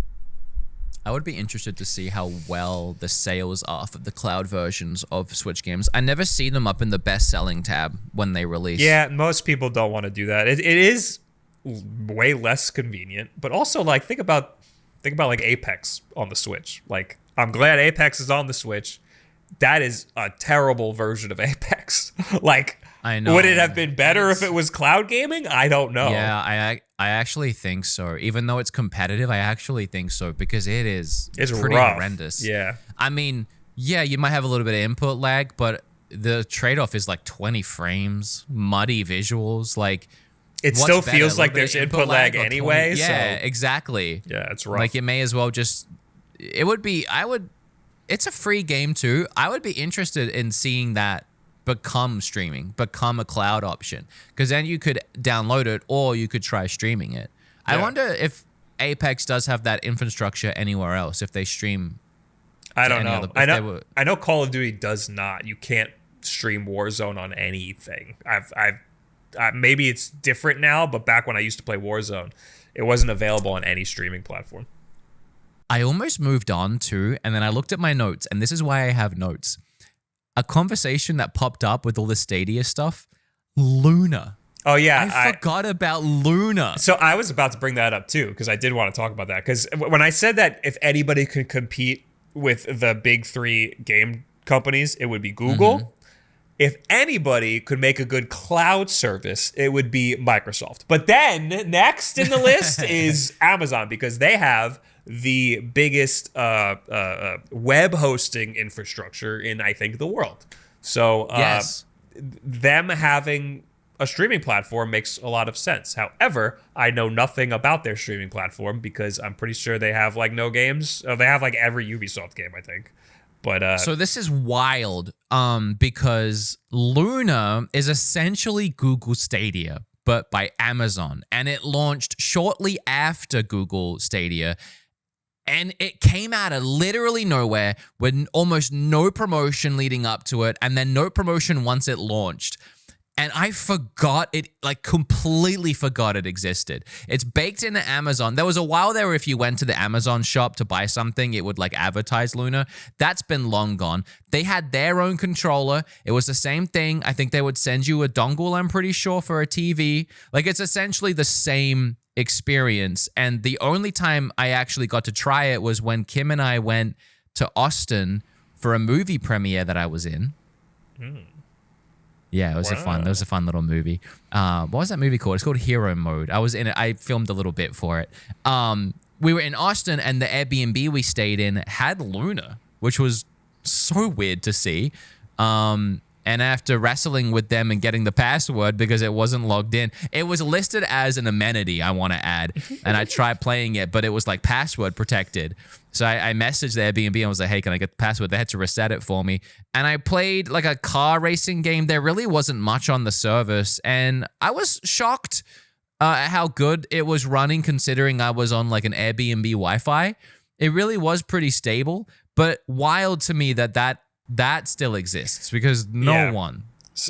I would be interested to see how well the sales are for the cloud versions of Switch games. I never see them up in the best-selling tab when they release. Yeah, most people don't want to do that. It is way less convenient, but also like think about like Apex on the Switch. Like, I'm glad Apex is on the Switch. That is a terrible version of Apex. Like, I know. Would it have been better if it was cloud gaming? I don't know. Yeah, I actually think so. Even though it's competitive, I actually think so, because it's pretty rough. Horrendous. Yeah. I mean, yeah, you might have a little bit of input lag, but the trade-off is like 20 frames, muddy visuals, like it still feels like there's input lag anyway. Yeah, exactly. Yeah, it's rough. Like, it may as well just. It's a free game too. I would be interested in seeing that become streaming, become a cloud option, because then you could download it or you could try streaming it. Yeah. I wonder if Apex does have that infrastructure anywhere else, if they stream. I don't know. I know Call of Duty does not. You can't stream Warzone on anything. Maybe it's different now, but back when I used to play Warzone, it wasn't available on any streaming platform. I almost moved on to, and then I looked at my notes, and this is why I have notes. A conversation that popped up with all the Stadia stuff, Luna. Oh, yeah. I forgot about Luna. So I was about to bring that up, too, because I did want to talk about that. Because when I said that if anybody could compete with the big three game companies, it would be Google. Mm-hmm. If anybody could make a good cloud service, it would be Microsoft. But then next in the list is Amazon, because they have the biggest web hosting infrastructure in, I think, the world. So yes. Them having a streaming platform makes a lot of sense. However, I know nothing about their streaming platform, because I'm pretty sure they have like no games. They have like every Ubisoft game, I think. But so this is wild, because Luna is essentially Google Stadia, but by Amazon, and it launched shortly after Google Stadia. And it came out of literally nowhere with almost no promotion leading up to it, and then no promotion once it launched. And I forgot it, like completely forgot it existed. It's baked into Amazon. There was a while there where if you went to the Amazon shop to buy something, it would like advertise Luna. That's been long gone. They had their own controller. It was the same thing. I think they would send you a dongle, I'm pretty sure, for a TV. Like, it's essentially the same experience. And the only time I actually got to try it was when Kim and I went to Austin for a movie premiere that I was in. Yeah, it was a fun little movie. What was that movie called? It's called Hero Mode. I was in it. I filmed a little bit for it. We were in Austin, and the Airbnb we stayed in had Luna, which was so weird to see. And after wrestling with them and getting the password because it wasn't logged in, it was listed as an amenity, I want to add. And I tried playing it, but it was like password protected. So I messaged the Airbnb and was like, hey, can I get the password? They had to reset it for me. And I played like a car racing game. There really wasn't much on the service. And I was shocked at how good it was running, considering I was on like an Airbnb Wi-Fi. It really was pretty stable, but wild to me that still exists, because no one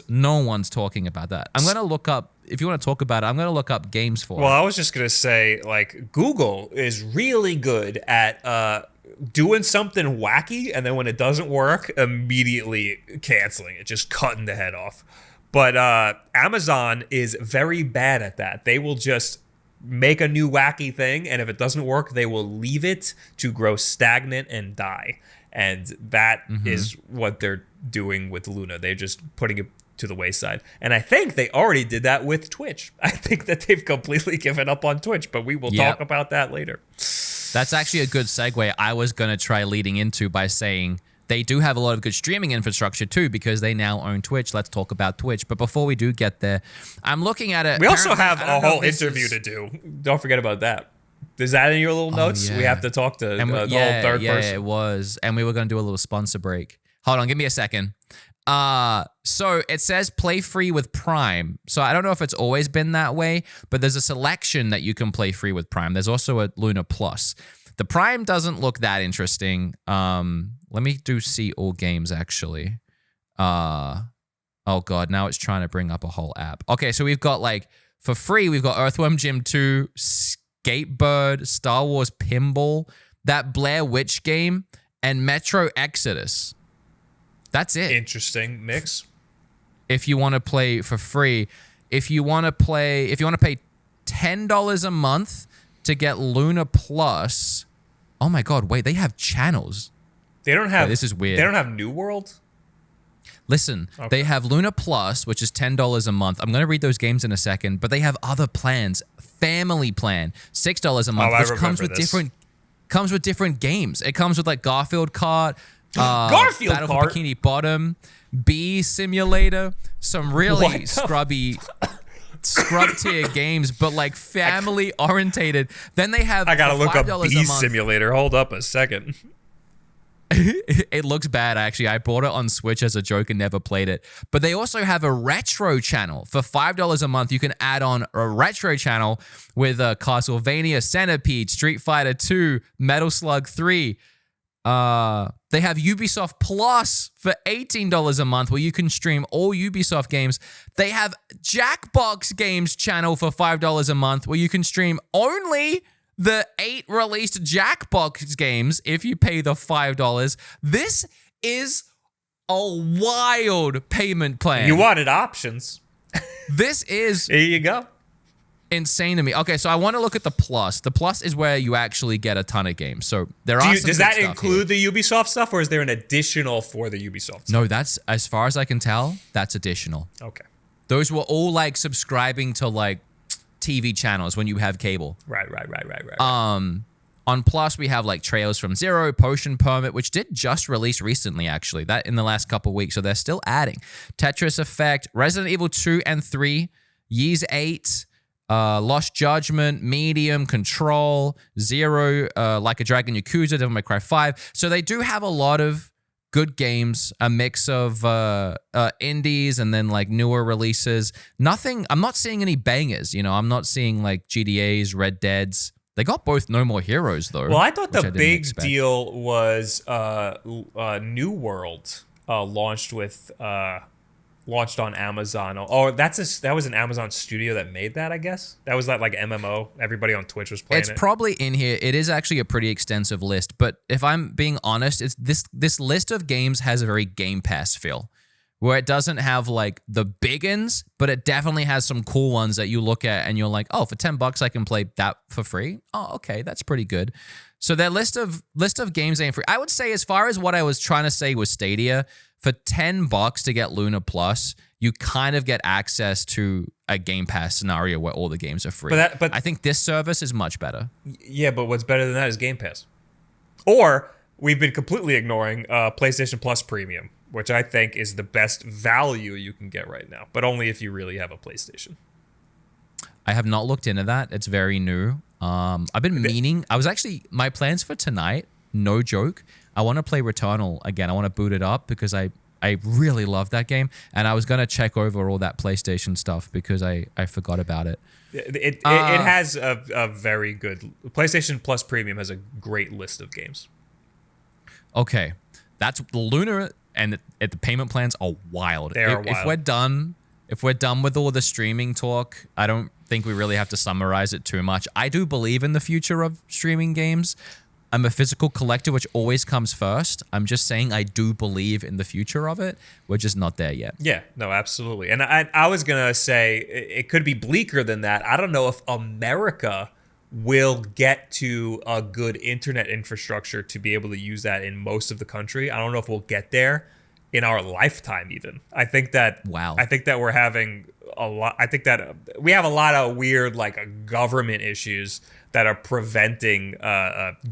No one's talking about that. I'm going to look up, if you want to talk about it, I'm going to look up games for it. Well, I was just going to say, like, Google is really good at doing something wacky, and then when it doesn't work, immediately canceling it, just cutting the head off. But Amazon is very bad at that. They will just make a new wacky thing, and if it doesn't work, they will leave it to grow stagnant and die. And that is what they're doing with Luna. They're just putting it to the wayside. And I think they already did that with Twitch. I think that they've completely given up on Twitch, but we will talk about that later. That's actually a good segue I was going to try leading into by saying they do have a lot of good streaming infrastructure too, because they now own Twitch. Let's talk about Twitch. But before we do get there, I'm looking at it. We also have a whole interview to do. Don't forget about that. Is that in your little notes? We have to talk to the whole third person. Yeah, it was. And we were going to do a little sponsor break. Hold on, give me a second. So it says play free with Prime. So I don't know if it's always been that way, but there's a selection that you can play free with Prime. There's also a Luna Plus. The Prime doesn't look that interesting. Let me see all games actually. Oh God, now it's trying to bring up a whole app. Okay, so we've got like, for free, we've got Earthworm Jim 2, Skatebird, Star Wars Pinball, that Blair Witch game, and Metro Exodus. That's it. Interesting mix. If you want to play for free, if you want to pay $10 a month to get Luna Plus. Oh my God, wait, they have channels. They don't have. Wait, this is weird. They don't have New World. Listen, They have Luna Plus, which is $10 a month. I'm going to read those games in a second, but they have other plans. Family plan, $6 a month, which comes with different games. It comes with like Garfield Kart, Garfield Battle Kart, for Bikini Bottom, Bee Simulator, some really scrub tier games, but like family orientated. Then they have. I gotta look up Bee Simulator. Hold up a second. It looks bad, actually. I bought it on Switch as a joke and never played it. But they also have a retro channel. For $5 a month, you can add on a retro channel with Castlevania, Centipede, Street Fighter 2, Metal Slug 3. They have Ubisoft Plus for $18 a month, where you can stream all Ubisoft games. They have Jackbox Games channel for $5 a month, where you can stream only the 8 released Jackbox games if you pay the $5. This is a wild payment plan. You wanted options. This is here you go. Insane to me. Okay, so I want to look at the Plus. The Plus is where you actually get a ton of games. So there are. Does that include the Ubisoft stuff, or is there an additional for the Ubisoft stuff? No, that's, as far as I can tell, that's additional. Okay. Those were all like subscribing to like TV channels when you have cable. Right. On Plus, we have like Trails from Zero, Potion Permit, which did just release recently, actually, that in the last couple of weeks. So they're still adding Tetris Effect, Resident Evil 2 and 3, Years 8, Lost Judgment, Medium, Control, Zero, Like a Dragon, Yakuza, Devil May Cry 5. So they do have a lot of good games, a mix of indies and then like newer releases. I'm not seeing any bangers, I'm not seeing like GTAs, Red Deads. They got both No More Heroes though. Well, I thought the big deal was New World launched on Amazon. Oh, that was an Amazon studio that made that, I guess. That was that like MMO. Everybody on Twitch was playing it. It's probably in here. It is actually a pretty extensive list, but if I'm being honest, it's this list of games has a very Game Pass feel, where it doesn't have like the big uns, but it definitely has some cool ones that you look at and you're like, oh, for $10 I can play that for free. Oh, okay, that's pretty good. So their list of games ain't free. I would say, as far as what I was trying to say with Stadia, for $10 to get Luna Plus, you kind of get access to a Game Pass scenario where all the games are free. But I think this service is much better. Yeah, but what's better than that is Game Pass. Or we've been completely ignoring PlayStation Plus Premium, which I think is the best value you can get right now, but only if you really have a PlayStation. I have not looked into that. It's very new. I've been meaning. My plans for tonight, no joke, I want to play Returnal again. I want to boot it up because I really love that game, and I was going to check over all that PlayStation stuff because I forgot about it. It has a very good... PlayStation Plus Premium has a great list of games. Okay. That's Luna and the payment plans are wild. They are wild. If we're done with all the streaming talk, I don't think we really have to summarize it too much. I do believe in the future of streaming games. I'm a physical collector, which always comes first. I'm just saying I do believe in the future of it. We're just not there yet. Yeah, no, absolutely. And I was going to say it could be bleaker than that. I don't know if America will get to a good internet infrastructure to be able to use that in most of the country. I don't know if we'll get there in our lifetime even. I think that we're having a lot. I think that we have a lot of weird government issues that are preventing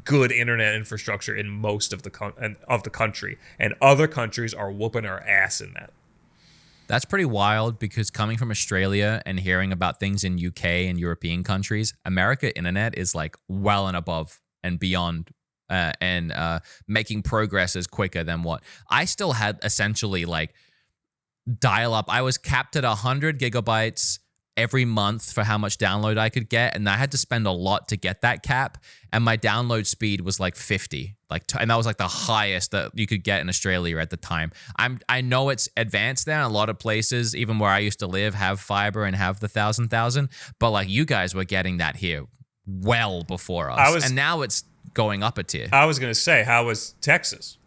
good internet infrastructure in most of the country, and other countries are whooping our ass in that. That's pretty wild, because coming from Australia and hearing about things in UK and European countries, America internet is well and above and beyond, and making progress is quicker than what I still had. Essentially dial up. I was capped at 100 gigabytes every month for how much download I could get, and I had to spend a lot to get that cap, and my download speed was 50, and that was the highest that you could get in Australia at the time. I know it's advanced there, and a lot of places, even where I used to live, have fiber and have the 1,000, but you guys were getting that here well before us, and now it's going up a tier. I was gonna say, how was Texas?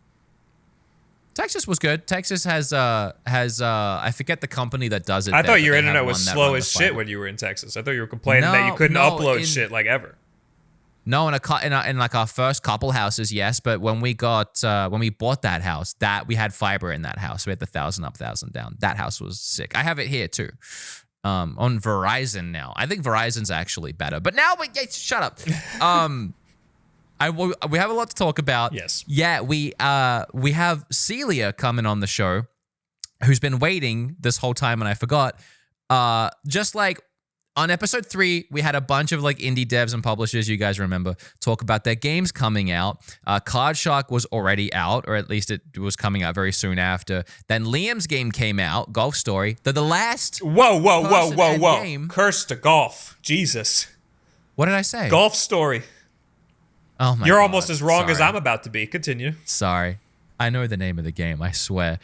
Texas was good. Texas has I forget the company that does it. I thought your internet was slow as shit when you were in Texas. I thought you were complaining that you couldn't upload shit ever. No, in our first couple houses, yes, but when we bought that house, that we had fiber in that house. We had the 1,000 up, 1,000 down. That house was sick. I have it here too. On Verizon now. I think Verizon's actually better. But now shut up. We have a lot to talk about. Yes. Yeah, we have Celia coming on the show, who's been waiting this whole time, and I forgot. Just on episode 3, we had a bunch of indie devs and publishers, you guys remember, talk about their games coming out. Card Shark was already out, or at least it was coming out very soon after. Then Liam's game came out, Golf Story. They're the last. Whoa! Game. Curse to golf, Jesus! What did I say? Golf Story. Oh my! You're God. almost as wrong Sorry. as I'm about to be. Continue. Sorry, I know the name of the game. I swear.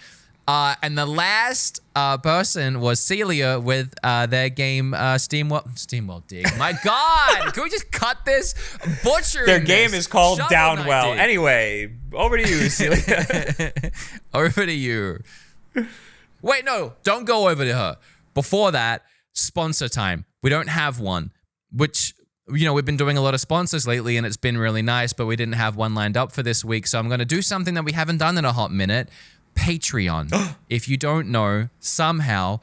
And the last person was Celia with their game Steamworld Dig. My God, can we just cut this? Butchering Their game this. is called Shovel Downwell. Dig. Anyway, over to you, Celia. Over to you. Wait, no, don't go over to her. Before that, sponsor time. We don't have one, which. We've been doing a lot of sponsors lately, and it's been really nice, but we didn't have one lined up for this week. So I'm going to do something that we haven't done in a hot minute. Patreon. If you don't know, somehow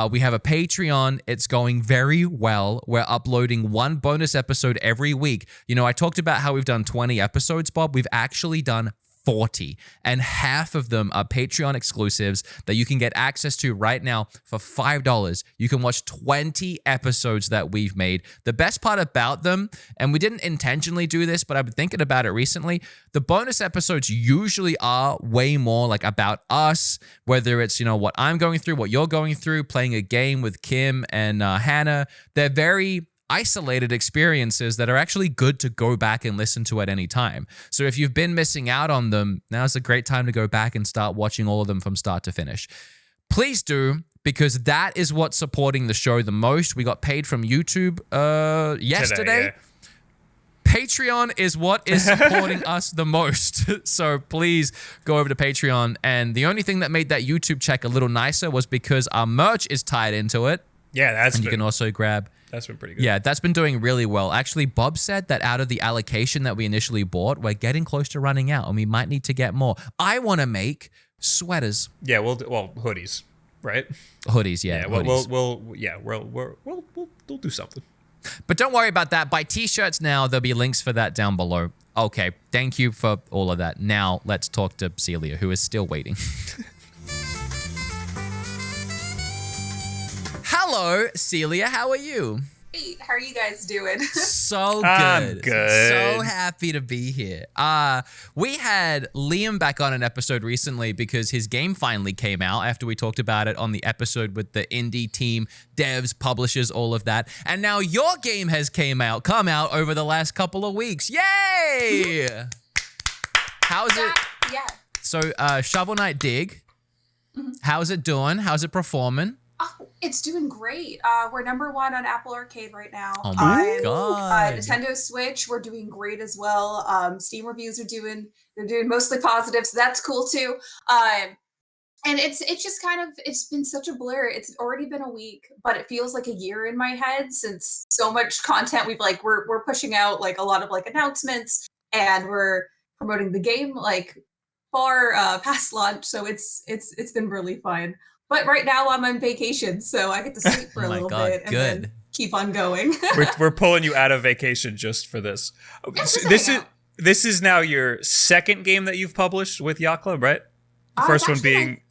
we have a Patreon. It's going very well. We're uploading one bonus episode every week. I talked about how we've done 20 episodes, Bob. We've actually done 40, and half of them are Patreon exclusives that you can get access to right now for $5. You can watch 20 episodes that we've made. The best part about them, and we didn't intentionally do this, but I've been thinking about it recently, the bonus episodes usually are way more about us, whether it's, what I'm going through, what you're going through, playing a game with Kim and Hannah. They're very isolated experiences that are actually good to go back and listen to at any time. So if you've been missing out on them, now's a great time to go back and start watching all of them from start to finish. Please do, because that is what's supporting the show the most. We got paid from YouTube yesterday. Today, yeah. Patreon is what is supporting us the most. So please go over to Patreon. And the only thing that made that YouTube check a little nicer was because our merch is tied into it. Yeah, you can also grab. That's been pretty good. Yeah, that's been doing really well. Actually, Bob said that out of the allocation that we initially bought, we're getting close to running out, and we might need to get more. I want to make sweaters. Yeah, hoodies, right? Hoodies, yeah. Hoodies. We'll do something. But don't worry about that. Buy t-shirts now. There'll be links for that down below. Okay, thank you for all of that. Now let's talk to Celia, who is still waiting. Hello, Celia. How are you? Hey, how are you guys doing? So good. I'm good. So happy to be here. We had Liam back on an episode recently because his game finally came out after we talked about it on the episode with the indie team, devs, publishers, all of that. And now your game has come out over the last couple of weeks. Yay! How's it? Yeah. So, Shovel Knight Dig. How's it doing? How's it performing? Oh, it's doing great. We're number 1 on Apple Arcade right now. Oh my God. Nintendo Switch, we're doing great as well. Steam reviews they're doing mostly positive, so that's cool too. And it's just it's been such a blur. It's already been a week, but it feels like a year in my head since so much content we're pushing out, like a lot of like announcements, and we're promoting the game like far past launch. So it's been really fun. But right now I'm on vacation, so I get to sleep for a little bit and then keep on going. we're pulling you out of vacation just for this. This is now your second game that you've published with Yacht Club, right? The first one being.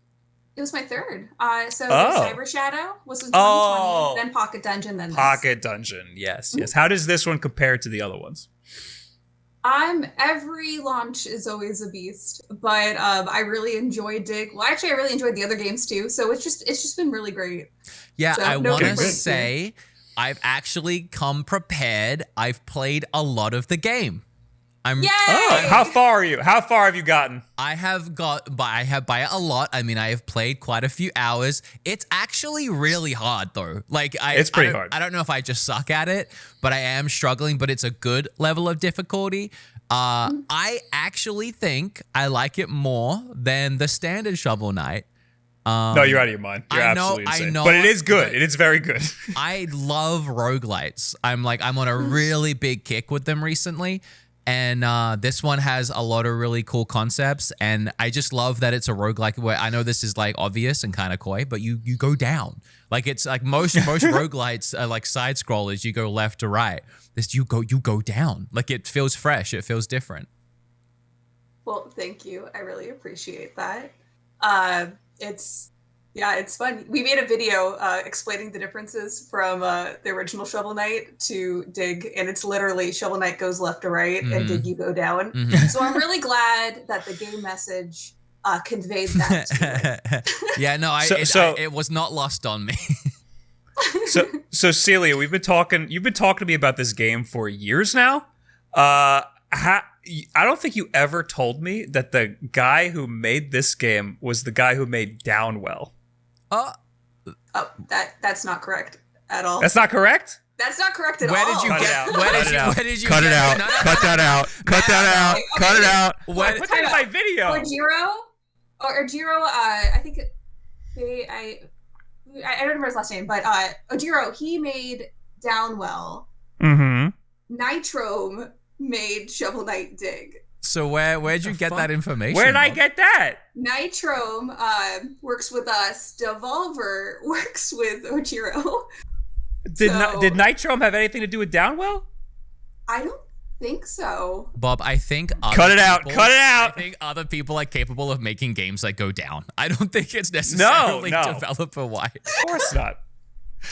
It was my third. Cyber Shadow was in 2020, then Pocket Dungeon, then Pocket Dungeon. Yes. How does this one compare to the other ones? Every launch is always a beast, but I really enjoyed Dig. Well, actually, I really enjoyed the other games too. So it's just been really great. Yeah, so, I want to say I've actually come prepared. I've played a lot of the game. Yay! How far are you? How far have you gotten? I have by a lot. I mean, I have played quite a few hours. It's actually really hard though. Like it's pretty hard. I don't know if I just suck at it, but I am struggling, but it's a good level of difficulty. I actually think I like it more than the standard Shovel Knight. No, you're out of your mind. You're absolutely insane. I know, but it is good. It is very good. I love roguelites. I'm on a really big kick with them recently. And this one has a lot of really cool concepts, and I just love that it's a roguelike where I know this is like obvious and kind of coy, but you go down. Like it's like most roguelites are like side scrollers, you go left to right. This you go down. Like it feels fresh, it feels different. Well, thank you. I really appreciate that. It's fun. We made a video explaining the differences from the original Shovel Knight to Dig, and it's literally Shovel Knight goes left to right, and Dig you go down. So I'm really glad that the game message conveyed that to you. Yeah, no, it was not lost on me. So Celia, you've been talking to me about this game for years now. I don't think you ever told me that the guy who made this game was the guy who made Downwell. That's not correct at all. That's not correct? That's not correct at all. Where did you cut it out? Cut that out. Cut that out. Cut it out. What kind of my video? Ojiro, I think I don't remember his last name, but Ojiro, he made Downwell. Nitrome made Shovel Knight Dig. So where'd you get that information? Where'd I get that? Nitrome works with us. Devolver works with Ojiro. Did Nitrome have anything to do with Downwell? I don't think so. Bob, I think Cut it out. I think other people are capable of making games that go down. I don't think it's necessarily developer-wide. Of course not.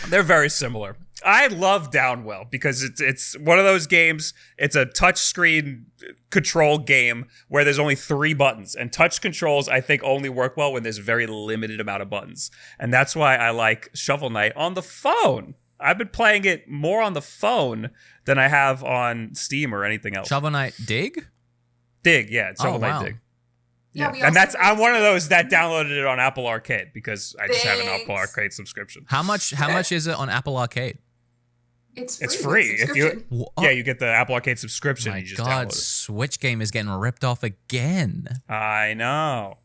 They're very similar. I love Downwell because it's one of those games. It's a touchscreen control game where there's only 3 buttons, and touch controls I think only work well when there's a very limited amount of buttons, and that's why I like Shovel Knight on the phone. I've been playing it more on the phone than I have on Steam or anything else. Shovel Knight Dig? Dig, yeah, Shovel Knight Dig. Yeah, and I'm one of those that downloaded it on Apple Arcade because I just have an Apple Arcade subscription. How much is it on Apple Arcade? It's free. If you get the Apple Arcade subscription. My God, Switch game is getting ripped off again. I know.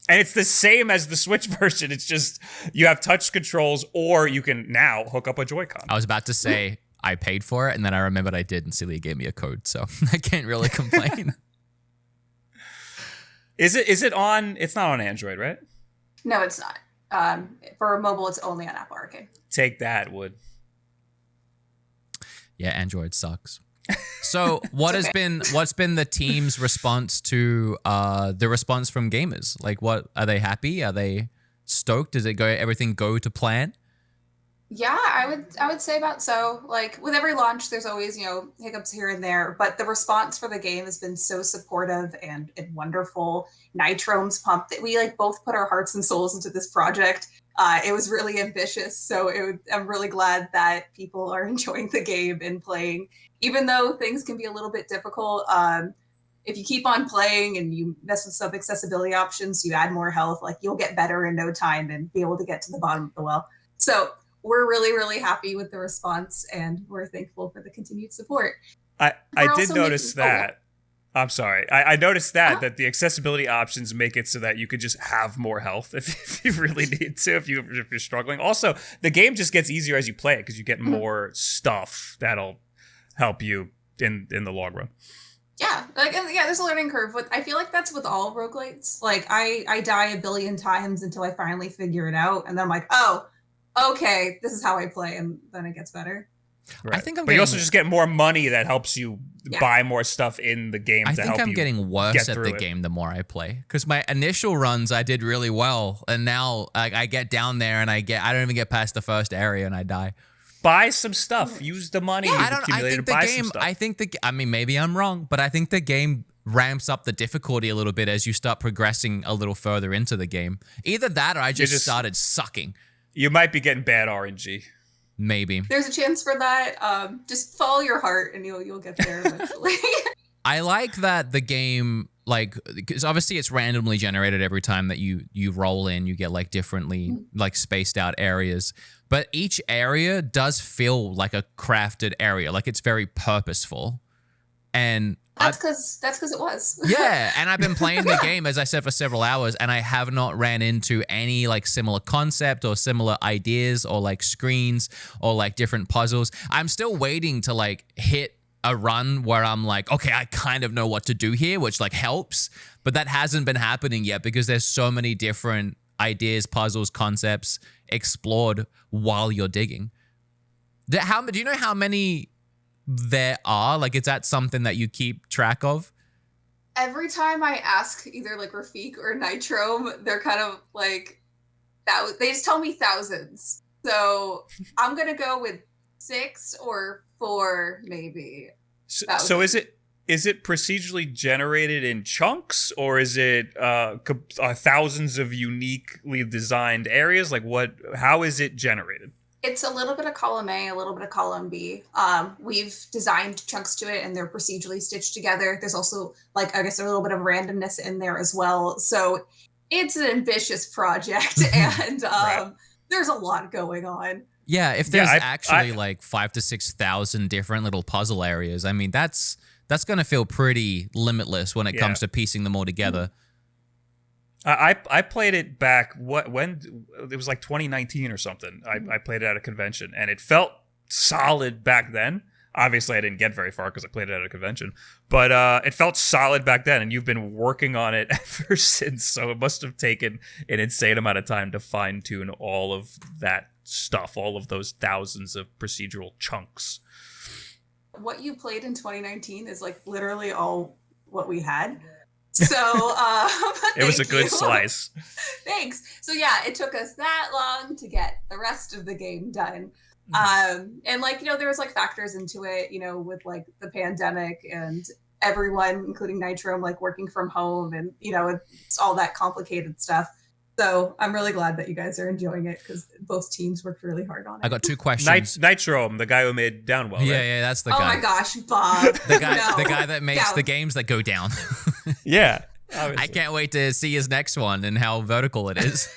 And it's the same as the Switch version. It's just you have touch controls, or you can now hook up a Joy-Con. I was about to say I paid for it, and then I remembered I did, and Celia gave me a code, so I can't really complain. Is it on? It's not on Android, right? No, it's not. For mobile, it's only on Apple Arcade. Take that, Wood. Yeah, Android sucks. So what's been the team's response to the response from gamers? Like, what are they happy? Are they stoked? Does everything go to plan? Yeah, I would say about so. Like with every launch, there's always, hiccups here and there, but the response for the game has been so supportive and wonderful. Nitrome's pumped that we both put our hearts and souls into this project. It was really ambitious, so I'm really glad that people are enjoying the game and playing, even though things can be a little bit difficult. if you keep on playing and you mess with some accessibility options, you add more health, like you'll get better in no time and be able to get to the bottom of the well. So we're really, really happy with the response, and we're thankful for the continued support. I did notice that. I'm sorry. I noticed that the accessibility options make it so that you could just have more health if you really need to, if you're struggling. Also, the game just gets easier as you play it because you get more stuff that'll help you in the long run. Yeah, there's a learning curve. But I feel like that's with all roguelites. Like I die a billion times until I finally figure it out, and then I'm like, oh, okay, this is how I play, and then it gets better. Right. But you also just get more money that helps you buy more stuff in the game. I think I'm getting worse at the game the more I play, because my initial runs I did really well, and now I get down there and I don't even get past the first area and I die. Buy some stuff. Use the money you've accumulated to buy some stuff. I think maybe I'm wrong, but I think the game ramps up the difficulty a little bit as you start progressing a little further into the game. Either that or I just started sucking. You might be getting bad RNG. Maybe. There's a chance for that. Just follow your heart and you'll get there eventually. I like that the game, because obviously it's randomly generated every time that you roll in. You get differently spaced out areas. But each area does feel like a crafted area. Like it's very purposeful. And that's because it was. Yeah, and I've been playing the game, as I said, for several hours, and I have not ran into any similar concept or similar ideas or screens or different puzzles. I'm still waiting to hit a run where I'm okay, I kind of know what to do here, which helps, but that hasn't been happening yet because there's so many different ideas, puzzles, concepts explored while you're digging. Do you know how many there are? Is that something that you keep track of? Every time I ask either Rafik or Nitrome, they're kind of they just tell me thousands. So I'm gonna go with 6 or 4 maybe. So is it procedurally generated in chunks, or is it thousands of uniquely designed areas? How is it generated? It's a little bit of column A, a little bit of column B. We've designed chunks to it and they're procedurally stitched together. There's also I guess a little bit of randomness in there as well. So it's an ambitious project and there's a lot going on. Yeah, if there's actually 5,000 to 6,000 different little puzzle areas, I mean, that's going to feel pretty limitless when it comes to piecing them all together. I played it back when it was 2019 or something. I played it at a convention and it felt solid back then. Obviously, I didn't get very far because I played it at a convention, but it felt solid back then. And you've been working on it ever since, so it must have taken an insane amount of time to fine tune all of that stuff, all of those thousands of procedural chunks. What you played in 2019 is literally all what we had. So it was a good slice. Thanks. So yeah, it took us that long to get the rest of the game done. And there was factors into it, with the pandemic and everyone, including Nitrome, working from home and it's all that complicated stuff. So I'm really glad that you guys are enjoying it because both teams worked really hard on it. I got 2 questions. Nitrome, the guy who made Downwell, right? Yeah, that's the guy. Oh my gosh, Bob. the guy that makes the games that go down. Yeah. Obviously. I can't wait to see his next one and how vertical it is.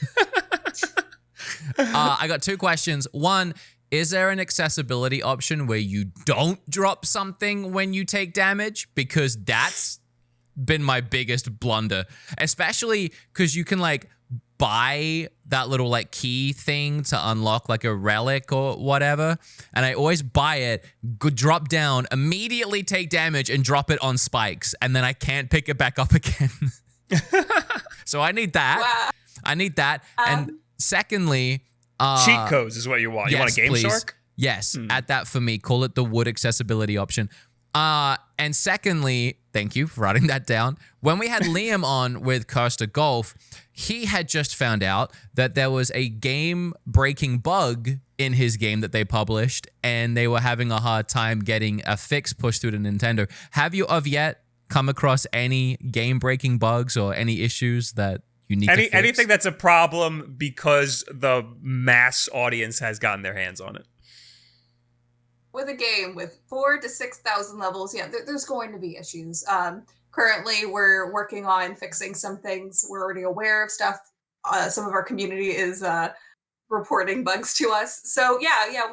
I got 2 questions. One, is there an accessibility option where you don't drop something when you take damage? Because that's been my biggest blunder, especially because you can buy that little key thing to unlock a relic or whatever, and I always buy it, drop down, immediately take damage and drop it on spikes, and then I can't pick it back up again. So I need that. Wow. I need that. And secondly, cheat codes is what you want. Yes, you want a Game Shark? Yes, add that for me. Call it the wood accessibility option. And secondly, thank you for writing that down. When we had Liam on with Cursed Golf, he had just found out that there was a game-breaking bug in his game that they published, and they were having a hard time getting a fix pushed through to Nintendo. Have you yet come across any game-breaking bugs or any issues that you need to fix? Anything that's a problem because the mass audience has gotten their hands on it. With a game with 4,000 to 6,000 levels, there's going to be issues. Currently, we're working on fixing some things. We're already aware of stuff. Some of our community is reporting bugs to us. So yeah,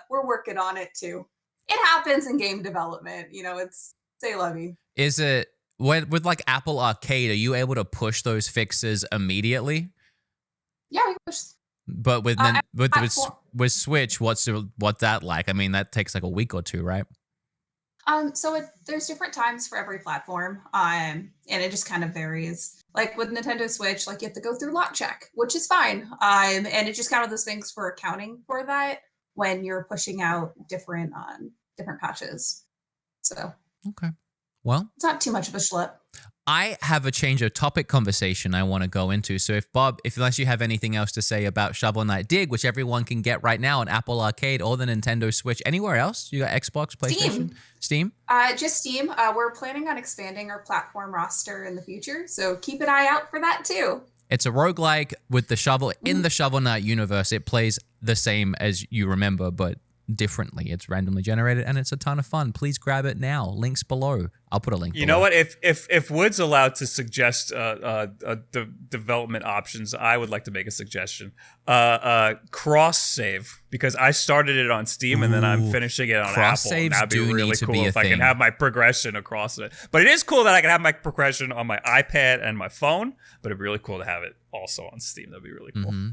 we're working on it too. It happens in game development. It's say lovey. Is it with like Apple Arcade? Are you able to push those fixes immediately? Yeah, we push. But with Switch, what's that like? I mean, that takes like a week or two, right? So there's different times for every platform, and it just kind of varies. Like with Nintendo Switch, like you have to go through lot check, which is fine. And it's just kind of those things for accounting for that when you're pushing out different patches. So okay, well, it's not too much of a schlep. I have a change of topic conversation I want to go into. So unless you have anything else to say about Shovel Knight Dig, which everyone can get right now on Apple Arcade or the Nintendo Switch, anywhere else? You got Xbox, PlayStation, Steam? Just Steam. We're planning on expanding our platform roster in the future, so keep an eye out for that too. It's a roguelike with the Shovel in the Shovel Knight universe. It plays the same as you remember, but differently. It's randomly generated and it's a ton of fun. Please grab it now. Links below. I'll put a link. You know what? If Wood's allowed to suggest development options, I would like to make a suggestion. Cross save, because I started it on Steam and then I'm finishing it on Apple. And that'd be really cool if I can have my progression across it. But it is cool that I can have my progression on my iPad and my phone. But it'd be really cool to have it also on Steam. That'd be really cool. Mm-hmm.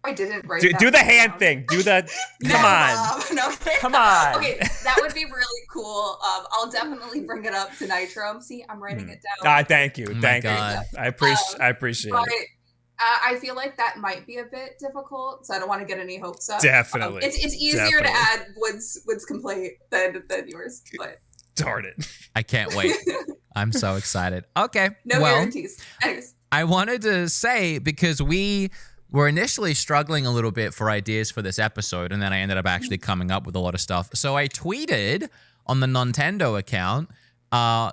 I didn't write that. Do the hand thing. Do that. Come on. No. Come on. Okay, that would be really cool. I'll definitely bring it up to Nitro. See, I'm writing it down. Thank you. Thank you. I appreciate it. I feel like that might be a bit difficult, so I don't want to get any hopes up. Definitely. It's easier to add Wood's complaint than yours, but darn it. I can't wait. I'm so excited. Okay. No guarantees. Anyways. I wanted to say, because we were initially struggling a little bit for ideas for this episode, and then I ended up actually coming up with a lot of stuff. So I tweeted on the Nontendo account,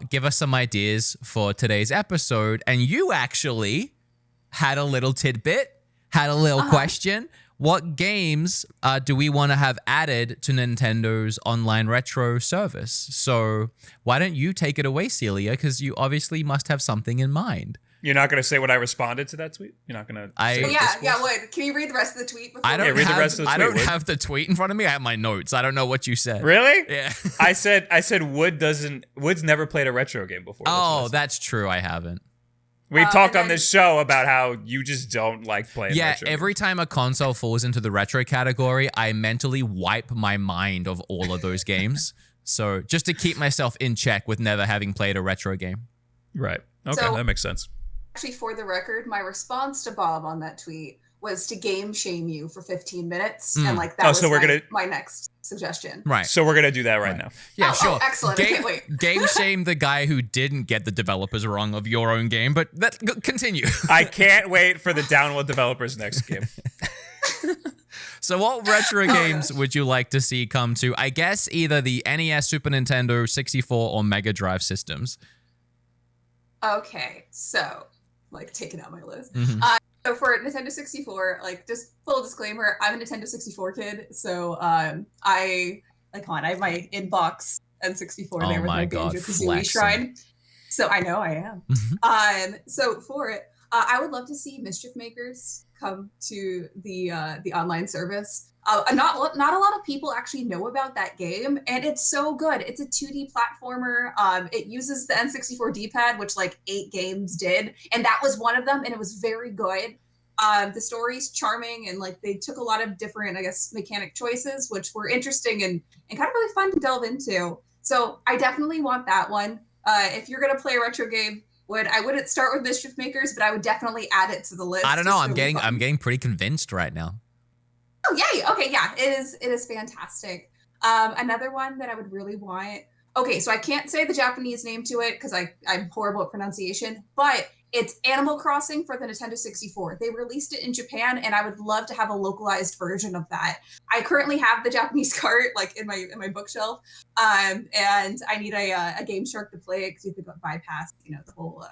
give us some ideas for today's episode, and you actually had a little tidbit, had a little question. What games do we want to have added to Nintendo's online retro service? So why don't you take it away, Celia, because you obviously must have something in mind. You're not going to say what I responded to that tweet? You're not going to say Wood. Can you read the rest of the tweet? I don't have the tweet in front of me. I have my notes. I don't know what you said. Really? Yeah. I said Wood's never played a retro game before. That's true. I haven't. We've talked on this show about how you just don't like playing retro every games. time a console falls into the retro category, I mentally wipe my mind of all of those games. So just to keep myself in check with never having played a retro game. Right. Okay, that makes sense. Actually, for the record, my response to Bob on that tweet was to game shame you for 15 minutes. And that was my next suggestion. Right. So we're going to do that right now. Yeah, sure. Excellent. I can't wait. Game shame the guy who didn't get the developers wrong of your own game, but continue. I can't wait for the download developers next game. So what retro games would you like to see come to, I guess, either the NES, Super Nintendo, 64, or Mega Drive systems? Okay, so taking out my list. Mm-hmm. So for Nintendo 64, just full disclaimer, I'm a Nintendo 64 kid, so I have my inbox N64 there with my Banjo-Kazooie Shrine. So I know I am. Mm-hmm. So for it, I would love to see Mischief Makers come to the online service. Not a lot of people actually know about that game, and it's so good. It's a 2D platformer. It uses the N64 D-pad, which 8 games did, and that was one of them, and it was very good. The story's charming, and they took a lot of different, I guess, mechanic choices, which were interesting and kind of really fun to delve into. So I definitely want that one. If you're gonna play a retro game, I wouldn't start with Mischief Makers, but I would definitely add it to the list. I don't know. I'm getting pretty convinced right now. Oh, yay. Okay, yeah, it is fantastic. Another one that I would really want. Okay, so I can't say the Japanese name to it because I'm horrible at pronunciation, but it's Animal Crossing for the Nintendo 64. They released it in Japan, and I would love to have a localized version of that. I currently have the Japanese cart in my bookshelf, and I need a Game Shark to play it because you have to bypass the whole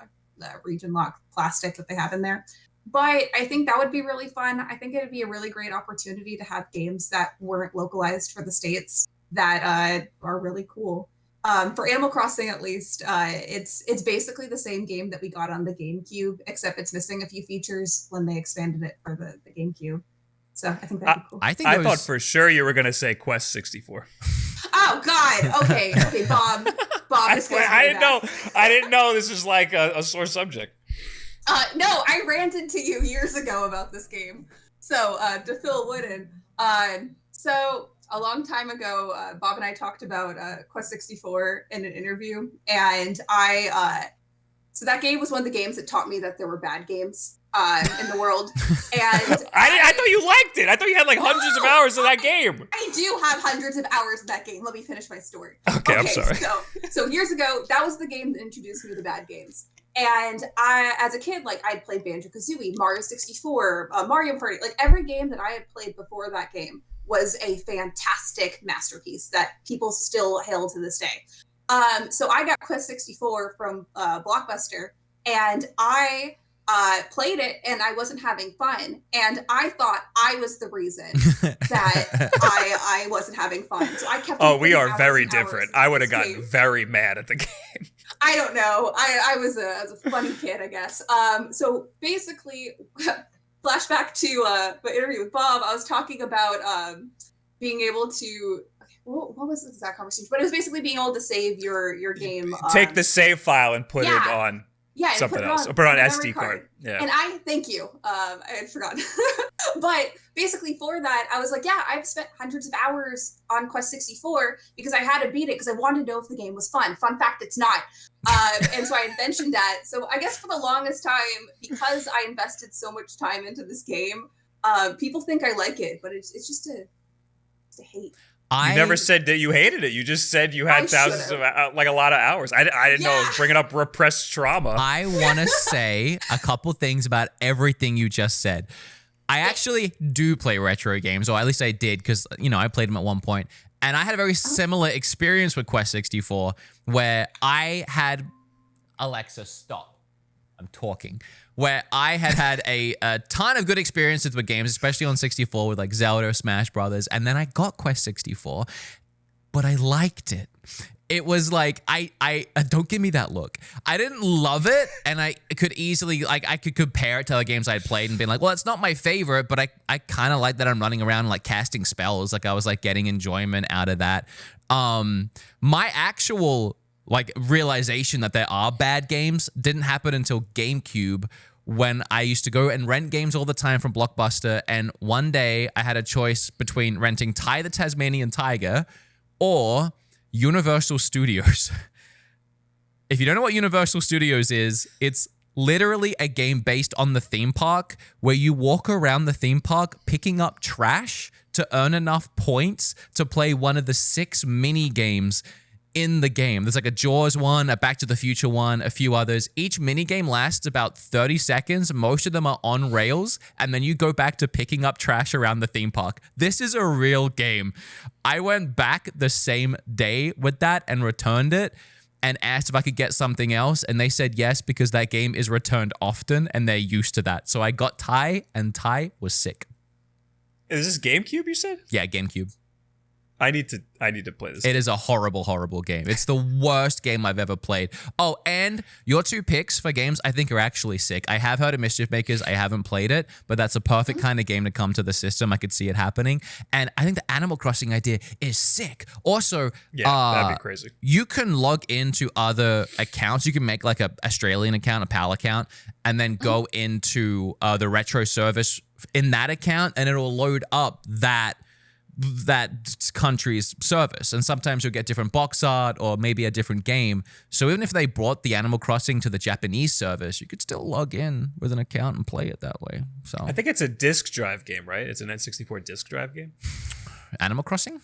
region lock plastic that they have in there. But I think that would be really fun. I think it would be a really great opportunity to have games that weren't localized for the States that are really cool. For Animal Crossing, at least, it's basically the same game that we got on the GameCube, except it's missing a few features when they expanded it for the GameCube. So I think that'd be cool. I thought for sure you were gonna say Quest 64. Oh God! Okay, Bob. I didn't know this was like a sore subject. No, I ranted to you years ago about this game. So to fill Wooden, so a long time ago, Bob and I talked about Quest 64 in an interview, and so that game was one of the games that taught me that there were bad games in the world. And I thought you liked it. I thought you had like hundreds of hours of that game. I do have hundreds of hours of that game. Let me finish my story. Okay, I'm sorry. So years ago, that was the game that introduced me to bad games. And I, as a kid, like I'd played Banjo-Kazooie, Mario 64, Mario Party, like every game that I had played before that game was a fantastic masterpiece that people still hail to this day. So I got Quest 64 from Blockbuster, and I played it, and I wasn't having fun. And I thought I was the reason that I wasn't having fun. So I kept. Oh, we are very different. I would have gotten very mad at the game. I don't know. I was a funny kid, I guess. So basically, flashback to my interview with Bob. I was talking about being able to. What was the exact conversation? But it was basically being able to save your game. Take the save file and put it on something else. Or put it on SD card. Yeah. And I thank you. I had forgotten. But basically for that, I was like, yeah, I've spent hundreds of hours on Quest 64 because I had to beat it because I wanted to know if the game was fun. Fun fact, it's not. And so I had mentioned that. So I guess for the longest time, because I invested so much time into this game, people think I like it, but it's just a hate. You never said that you hated it. You just said you had thousands of, like a lot of hours. I didn't know it was bringing up repressed trauma. I want to say a couple things about everything you just said. I actually do play retro games, or at least I did, because, I played them at one point. And I had a very similar experience with Quest 64, where I had... Alexa, stop. I'm talking. Where I had a ton of good experiences with games, especially on 64 with like Zelda, Smash Brothers, and then I got Quest 64, but I liked it. It was like, I don't give me that look. I didn't love it, and I could easily, like, I could compare it to other games I'd played and been like, well, it's not my favorite, but I kind of like that I'm running around like casting spells. Like I was like getting enjoyment out of that. My actual like realization that there are bad games didn't happen until GameCube, when I used to go and rent games all the time from Blockbuster. And one day I had a choice between renting Ty the Tasmanian Tiger or Universal Studios. If you don't know what Universal Studios is, it's literally a game based on the theme park where you walk around the theme park picking up trash to earn enough points to play one of the 6 mini games in the game. There's like a Jaws one, a Back to the Future one, a few others. Each minigame lasts about 30 seconds. Most of them are on rails, and then you go back to picking up trash around the theme park. This is a real game. I went back the same day with that and returned it and asked if I could get something else, and they said yes, because that game is returned often and they're used to that. So I got Ty, and Ty was sick. Is this GameCube, you said? Yeah, GameCube. I need to play this. It is a horrible, horrible game. It's the worst game I've ever played. Oh, and your 2 picks for games I think are actually sick. I have heard of Mischief Makers. I haven't played it, but that's a perfect kind of game to come to the system. I could see it happening. And I think the Animal Crossing idea is sick. Also, that'd be crazy. You can log into other accounts. You can make like a Australian account, a PAL account, and then go into the retro service in that account, and it'll load up that country's service. And sometimes you'll get different box art or maybe a different game. So even if they brought the Animal Crossing to the Japanese service, you could still log in with an account and play it that way. So I think it's a disc drive game, right? It's an N64 disc drive game. Animal Crossing?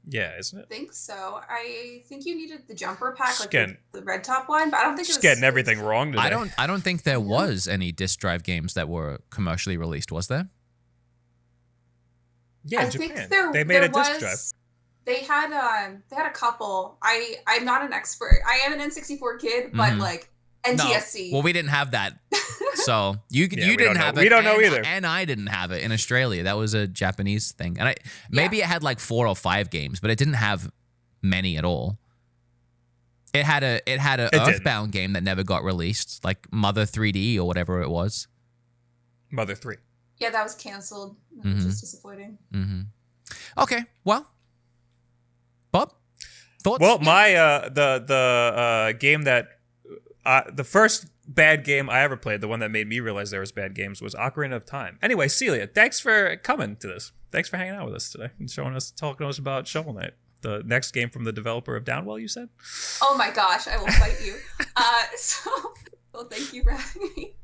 Yeah, isn't it? I think so. I think you needed the jumper pack, like the red top one, but I don't think it was getting everything wrong today. I don't think there was any disc drive games that were commercially released, was there? Yeah, in Japan. They made a disc drive. They had a couple. I'm not an expert. I am an N64 kid, but like NTSC. No. Well, we didn't have that. So you didn't have it. We don't know either. And I didn't have it in Australia. That was a Japanese thing. And maybe it had like 4 or 5 games, but it didn't have many at all. It had a Earthbound game that never got released, like Mother 3D or whatever it was. Mother 3. Yeah, that was canceled. Which is disappointing. Okay, well, Bob, thoughts? Well, my the game that the first bad game I ever played, the one that made me realize there was bad games, was Ocarina of Time. Anyway, Celia, thanks for coming to this. Thanks for hanging out with us today and talking to us about Shovel Knight, the next game from the developer of Downwell, you said? Oh my gosh, I will fight you. Well, thank you for having me.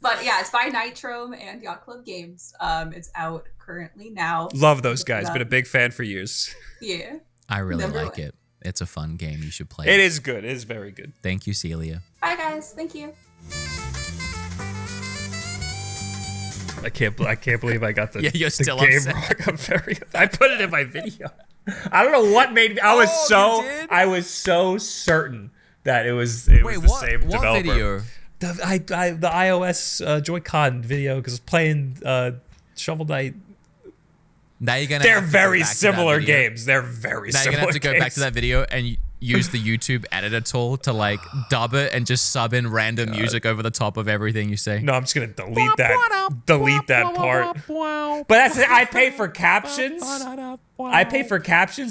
But yeah, it's by Nitrome and Yacht Club Games. It's out currently now. Love those guys. Been a big fan for years. Yeah. I really like it. It's a fun game. You should play it. It is good. It is very good. Thank you, Celia. Bye, guys. Thank you. I can't believe I got the, you're still the game upset. wrong. I put it in my video. I don't know what made me. I was so certain that it was the same developer. What video? The iOS Joy-Con video, because it's playing Shovel Knight. Now you're gonna. They're very similar games. They're very similar. Now you're gonna have to go back to that video and use the YouTube editor tool to like dub it and just sub in random music over the top of everything you say. No, I'm just gonna delete that part. But that's it. I pay for captions.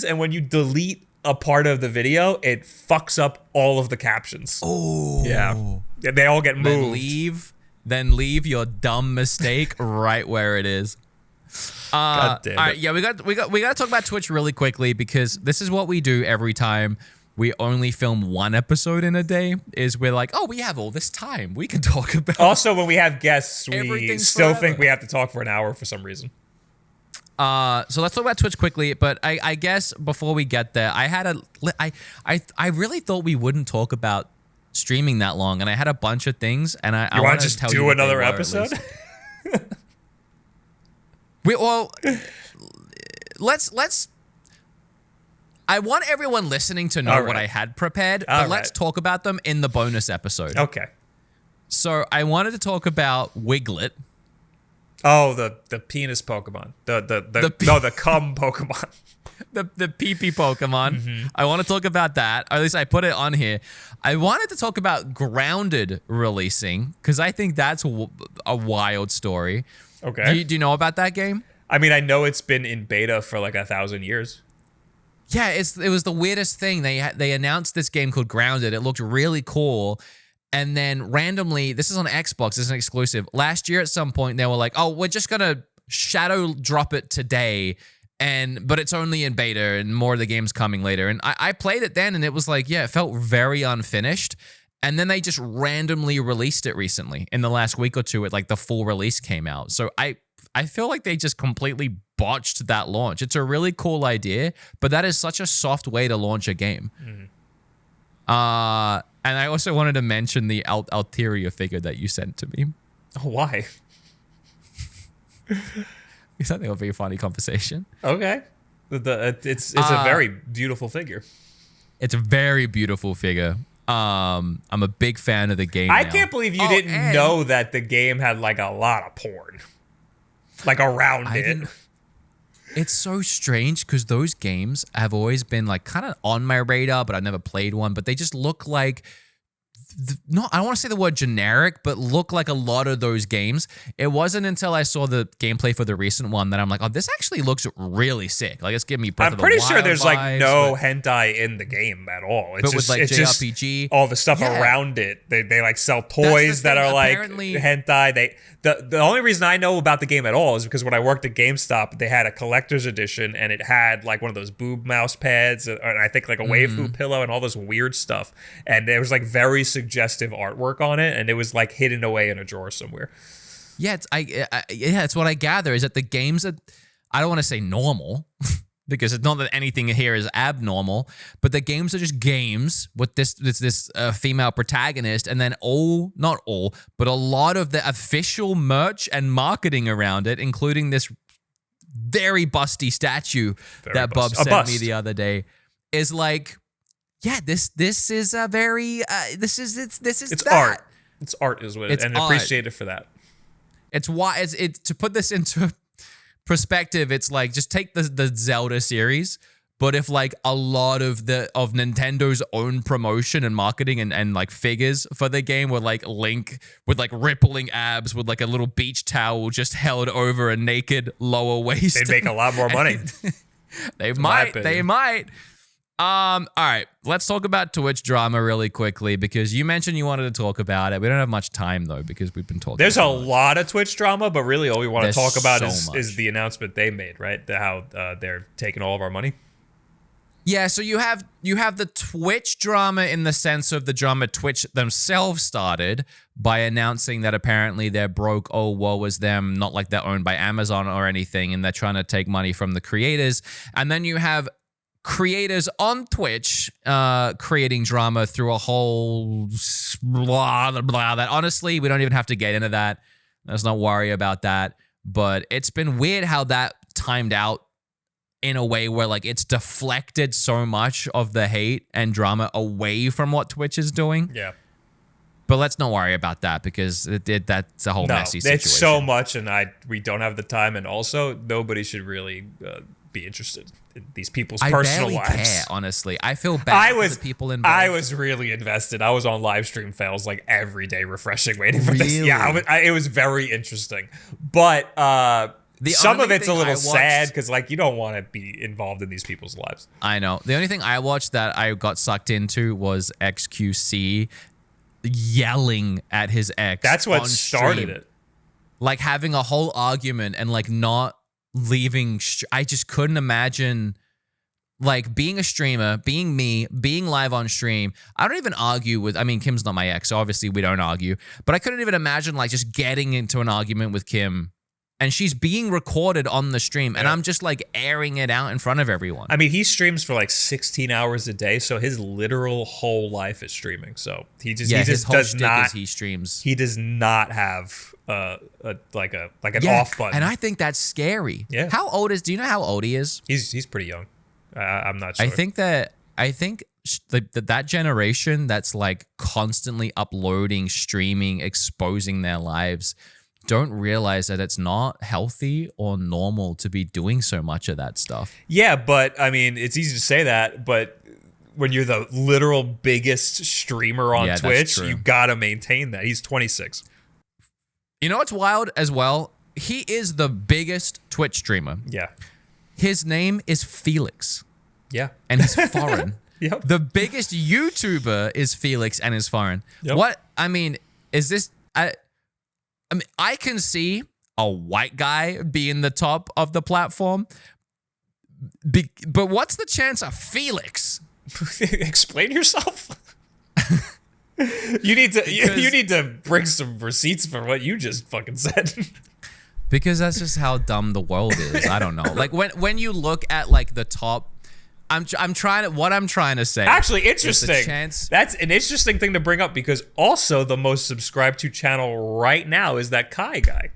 And when you delete a part of the video, it fucks up all of the captions. Oh, yeah. They all get moved. Then leave your dumb mistake right where it is. God damn it. All right, yeah, we got to talk about Twitch really quickly, because this is what we do every time we only film one episode in a day. Is we're like, oh, we have all this time, we can talk about. Also, when we have guests, we still think we have to talk for an hour for some reason. So let's talk about Twitch quickly. But I guess before we get there, I really thought we wouldn't talk about streaming that long, and I had a bunch of things, and I want to just tell you another episode. Let's. I want everyone listening to know what I had prepared, but let's talk about them in the bonus episode. Okay. So I wanted to talk about Wiglet. Oh, the penis Pokemon. The cum Pokemon. The pee-pee Pokemon. Mm-hmm. I want to talk about that. Or at least I put it on here. I wanted to talk about Grounded releasing, because I think that's a wild story. Okay. Do you know about that game? I mean, I know it's been in beta for like 1,000 years. Yeah, it was the weirdest thing. They announced this game called Grounded. It looked really cool. And then randomly, this is on Xbox, this is an exclusive. Last year at some point, they were like, oh, we're just going to shadow drop it today. But it's only in beta, and more of the game's coming later. And I played it then, and it was like, yeah, it felt very unfinished. And then they just randomly released it recently. In the last week or two, the full release came out. So I feel like they just completely botched that launch. It's a really cool idea, but that is such a soft way to launch a game. Mm-hmm. And I also wanted to mention the Alteria figure that you sent to me. Oh, why? Because I think it'll be a funny conversation. Okay. It's a very beautiful figure. It's a very beautiful figure. I'm a big fan of the game. I can't believe you didn't know that the game had like a lot of porn. Like around it. It's so strange, because those games have always been like kind of on my radar, but I've never played one. But they just look like, I don't want to say the word generic, but look like a lot of those games. It wasn't until I saw the gameplay for the recent one that I'm like, oh, this actually looks really sick. Like, it's giving me Breath of the Wild. I'm pretty sure there's like no hentai in the game at all. It's just, with like it's JRPG, just all the stuff around it. They like sell toys that are like hentai. The only reason I know about the game at all is because when I worked at GameStop, they had a collector's edition, and it had like one of those boob mouse pads, and I think like a waifu pillow and all this weird stuff. And there was like very suggestive artwork on it, and it was like hidden away in a drawer somewhere. Yeah, it's what I gather is that the games that, I don't want to say normal, because it's not that anything here is abnormal, but the games are just games with this female protagonist, and then not all, but a lot of the official merch and marketing around it, including this very busty statue that Bob sent me the other day, is like, yeah, this is a very this is it's that. art. It's art is what it is, and appreciate it for that. It's why it's to put this into perspective. It's like, just take the Zelda series, But if like a lot of Nintendo's own promotion and marketing and like figures for the game were like Link with like rippling abs with like a little beach towel just held over a naked lower waist, they'd make a lot more money. They might. All right, let's talk about Twitch drama really quickly because you mentioned you wanted to talk about it. We don't have much time though because we've been talking. There's a lot of Twitch drama, but really all we want to talk about is the announcement they made, right? How they're taking all of our money. Yeah, so you have the Twitch drama in the sense of the drama Twitch themselves started by announcing that apparently they're broke. Oh, woe is them. Not like they're owned by Amazon or anything, and they're trying to take money from the creators. And then you have creators on Twitch creating drama through a whole blah, blah, blah, that honestly, we don't even have to get into that. Let's not worry about that. But it's been weird how that timed out in a way where like it's deflected so much of the hate and drama away from what Twitch is doing. Yeah. But let's not worry about that because that's a whole messy situation. It's so much and we don't have the time, and also nobody should really be interested in these people's personal lives. I barely care, honestly. I feel bad for the people involved. I was really invested. I was on live stream fails like every day refreshing waiting for this. Yeah, it was very interesting. But some of it's a little sad because like you don't want to be involved in these people's lives. I know. The only thing I watched that I got sucked into was XQC yelling at his ex. That's what started it. Like having a whole argument and like not leaving. I just couldn't imagine like being a streamer, being me, being live on stream. I don't even argue with, I mean, Kim's not my ex, so obviously we don't argue, but I couldn't even imagine like just getting into an argument with Kim and she's being recorded on the stream and I'm just like airing it out in front of everyone. I mean, he streams for like 16 hours a day, so his literal whole life is streaming. So he just does not. He streams. He does not have like an off button. And I think that's scary. Yeah. Do you know how old he is? He's pretty young. I'm not sure. I think that generation that's like constantly uploading, streaming, exposing their lives don't realize that it's not healthy or normal to be doing so much of that stuff. Yeah, but I mean, it's easy to say that, but when you're the literal biggest streamer on Twitch, you gotta maintain that. He's 26. You know what's wild as well? He is the biggest Twitch streamer. Yeah. His name is Felix. Yeah. And he's foreign. Yep. The biggest YouTuber is Felix and is foreign. Yep. What, I mean, is this... I mean, I can see a white guy being the top of the platform, but what's the chance of Felix? Explain yourself. You need to bring some receipts for what you just fucking said. Because that's just how dumb the world is. I don't know. Like when you look at like the top. What I'm trying to say. Actually, interesting. That's an interesting thing to bring up because also the most subscribed to channel right now is that Kai guy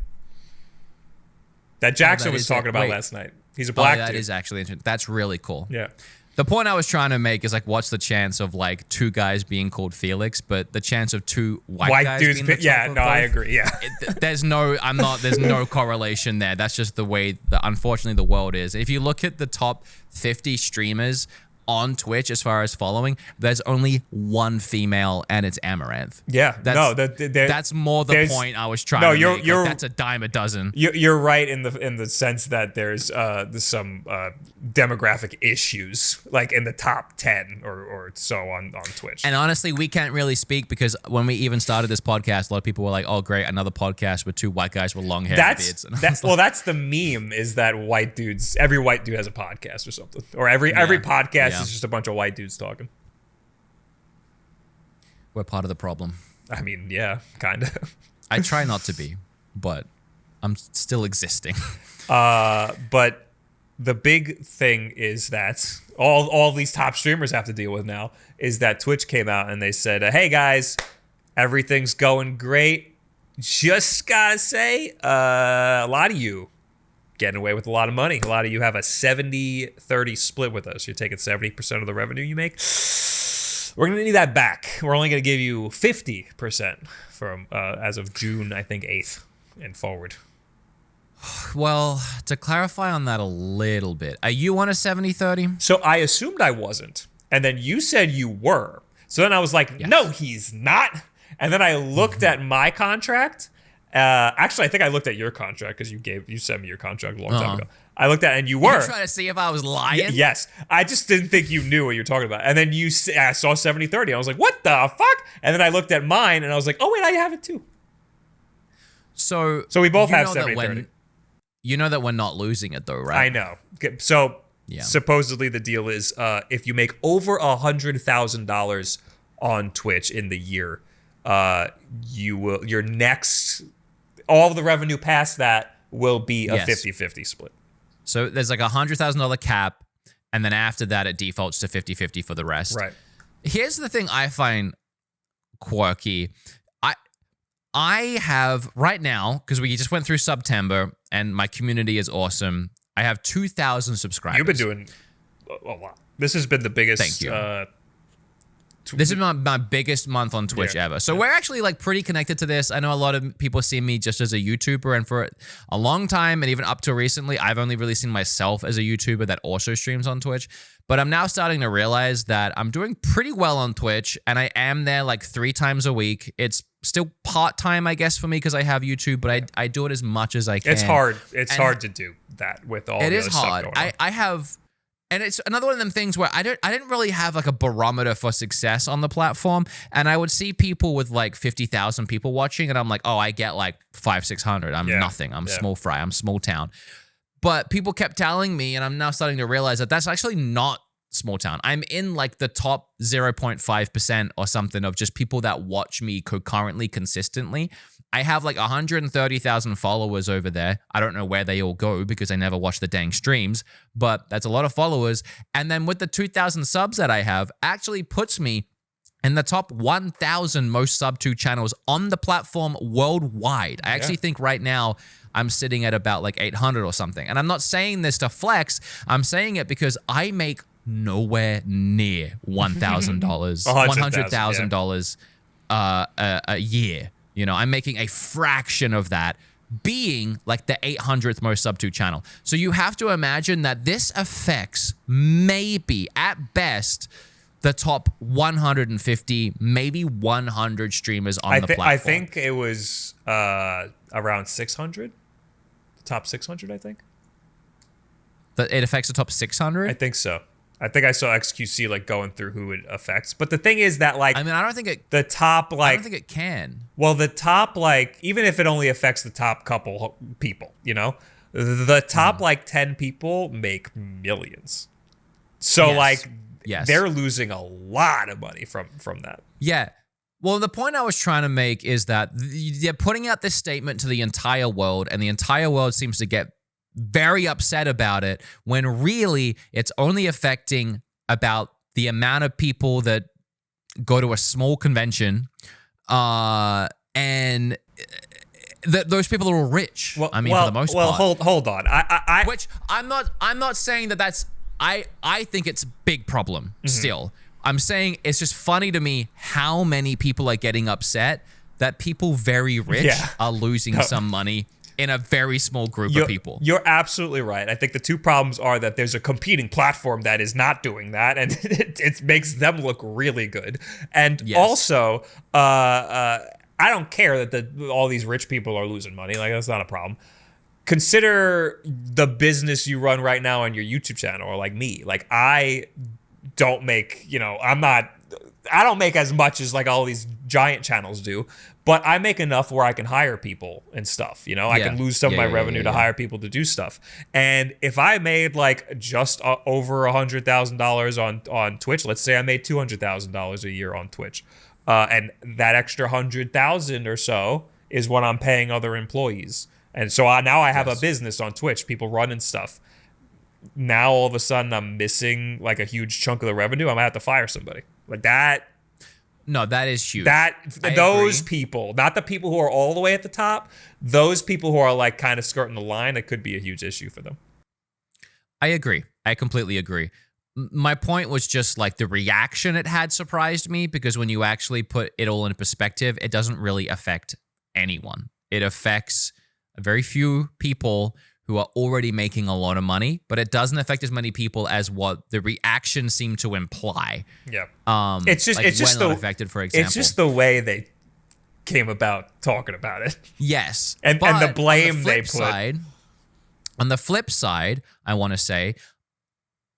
that Jackson was talking about last night. He's a black dude. That is actually interesting. That's really cool. Yeah. The point I was trying to make is like, what's the chance of like two guys being called Felix, but the chance of two white guys dudes being the top of both? I agree. Yeah. There's no correlation there. That's just the way that unfortunately the world is. If you look at the top 50 streamers on Twitch as far as following, there's only one female and it's Amaranth. Yeah. That's more the point I was trying to make. Like, that's a dime a dozen. You're right in the sense that there's some demographic issues like in the top 10 or so on Twitch. And honestly, we can't really speak because when we even started this podcast, a lot of people were like, oh great, another podcast with two white guys with long hair and beards. That's the meme is that every white dude has a podcast or something. Or every podcast is just a bunch of white dudes talking. We're part of the problem. I mean, yeah, kind of. I try not to be, but I'm still existing. But the big thing is that all these top streamers have to deal with now is that Twitch came out and they said, hey guys, everything's going great. Just gotta say, a lot of you getting away with a lot of money. A lot of you have a 70-30 split with us. You're taking 70% of the revenue you make. We're going to need that back. We're only going to give you 50% from as of June, I think, 8th and forward. Well, to clarify on that a little bit, are you on a 70-30? So I assumed I wasn't. And then you said you were. So then I was like, no, he's not. And then I looked at my contract. Actually, I think I looked at your contract because you sent me your contract a long time ago. I looked at it and you were. You trying to see if I was lying? Yes. I just didn't think you knew what you were talking about. And then I saw 70-30. I was like, what the fuck? And then I looked at mine and I was like, oh, wait, I have it too. So we both have 70-30. You know that we're not losing it though, right? I know. So supposedly the deal is if you make over $100,000 on Twitch in the year, your next, all of the revenue past that will be a 50-50 split. So there's like $100,000 cap, and then after that it defaults to 50-50 for the rest. Right. Here's the thing I find quirky. I have right now, because we just went through September and my community is awesome. I have 2,000 subscribers. You've been doing a lot. This has been the biggest. Thank you. This is my biggest month on Twitch ever. So we're actually like pretty connected to this. I know a lot of people see me just as a YouTuber, and for a long time and even up to recently, I've only really seen myself as a YouTuber that also streams on Twitch. But I'm now starting to realize that I'm doing pretty well on Twitch, and I am there like 3 times a week. It's still part-time, I guess, for me because I have YouTube, but I do it as much as I can. It's hard. It's hard to do that with all the other stuff going on. I have... And it's another one of them things where I didn't really have like a barometer for success on the platform. And I would see people with like 50,000 people watching, and I'm like, oh, I get like 500-600. I'm nothing. I'm small fry. I'm small town. But people kept telling me, and I'm now starting to realize that that's actually not small town. I'm in like the top 0.5% or something of just people that watch me concurrently, consistently. I have like 130,000 followers over there. I don't know where they all go because I never watch the dang streams, but that's a lot of followers. And then with the 2,000 subs that I have, actually puts me in the top 1,000 most sub to channels on the platform worldwide. I actually think right now I'm sitting at about like 800 or something. And I'm not saying this to flex. I'm saying it because I make nowhere near $1,000, $100,000 a year. You know, I'm making a fraction of that, being like the 800th most sub to channel. So you have to imagine that this affects maybe at best the top 150, maybe 100 streamers on the platform. I think it was around 600, the top 600, I think. That it affects the top 600? I think so. I think I saw XQC like going through who it affects. But the thing is that like, I mean, I don't think it, the top like, I don't think it can. Well, the top like, even if it only affects the top couple people, you know, the top like 10 people make millions. So like, they're losing a lot of money from that. Yeah. Well, the point I was trying to make is that they're putting out this statement to the entire world, and the entire world seems to get very upset about it when really it's only affecting about the amount of people that go to a small convention, and those people are all rich. Well, I mean, for the most part. Well, hold on. Which I'm not saying that that's. I think it's a big problem still. I'm saying it's just funny to me how many people are getting upset that people very rich are losing some money in a very small group of people. You're absolutely right. I think the two problems are that there's a competing platform that is not doing that, and it makes them look really good. And also, I don't care that all these rich people are losing money. Like, that's not a problem. Consider the business you run right now on your YouTube channel, or like me. Like, I don't make, I don't make as much as like all these giant channels do, but I make enough where I can hire people and stuff. I can lose some of my revenue to hire people to do stuff. And if I made like just over $100,000 on Twitch, let's say I made $200,000 a year on Twitch, and that extra 100,000 or so is what I'm paying other employees. And so now I have a business on Twitch, people running stuff. Now all of a sudden I'm missing like a huge chunk of the revenue. I'm gonna have to fire somebody like that. No, that is huge. Those people, not the people who are all the way at the top, those people who are like kind of skirting the line, it could be a huge issue for them. I agree. I completely agree. My point was just like the reaction it had surprised me, because when you actually put it all in perspective, it doesn't really affect anyone. It affects very few people who are already making a lot of money, but it doesn't affect as many people as what the reaction seemed to imply. Yeah. It's just not affected, for example. It's just the way they came about talking about it. Yes. And the blame they put. On the flip side, I want to say,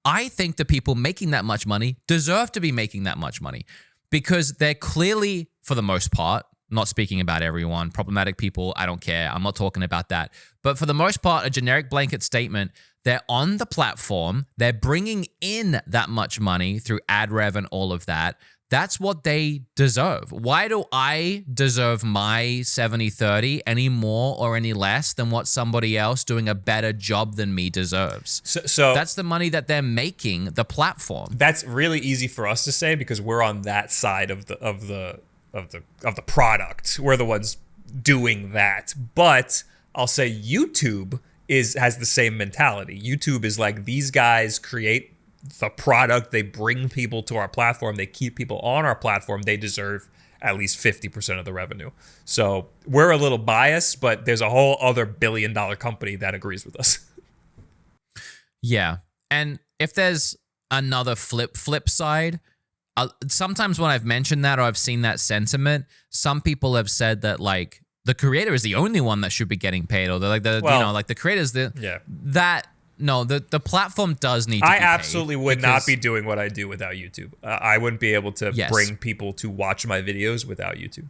I think the people making that much money deserve to be making that much money because they're clearly, for the most part, not speaking about everyone, problematic people, I don't care. I'm not talking about that. But for the most part, a generic blanket statement, they're on the platform. They're bringing in that much money through ad rev and all of that. That's what they deserve. Why do I deserve my 70-30 any more or any less than what somebody else doing a better job than me deserves? So that's the money that they're making, the platform. That's really easy for us to say because we're on that side of the product. We're the ones doing that. But I'll say YouTube has the same mentality. YouTube is like, these guys create the product, they bring people to our platform, they keep people on our platform, they deserve at least 50% of the revenue. So we're a little biased, but there's a whole other billion-dollar company that agrees with us. Yeah. And if there's another flip side, sometimes when I've mentioned that or I've seen that sentiment, some people have said that like the creator is the only one that should be getting paid, or the creator's the platform does need to be paid. I absolutely would not be doing what I do without YouTube. I wouldn't be able to bring people to watch my videos without YouTube.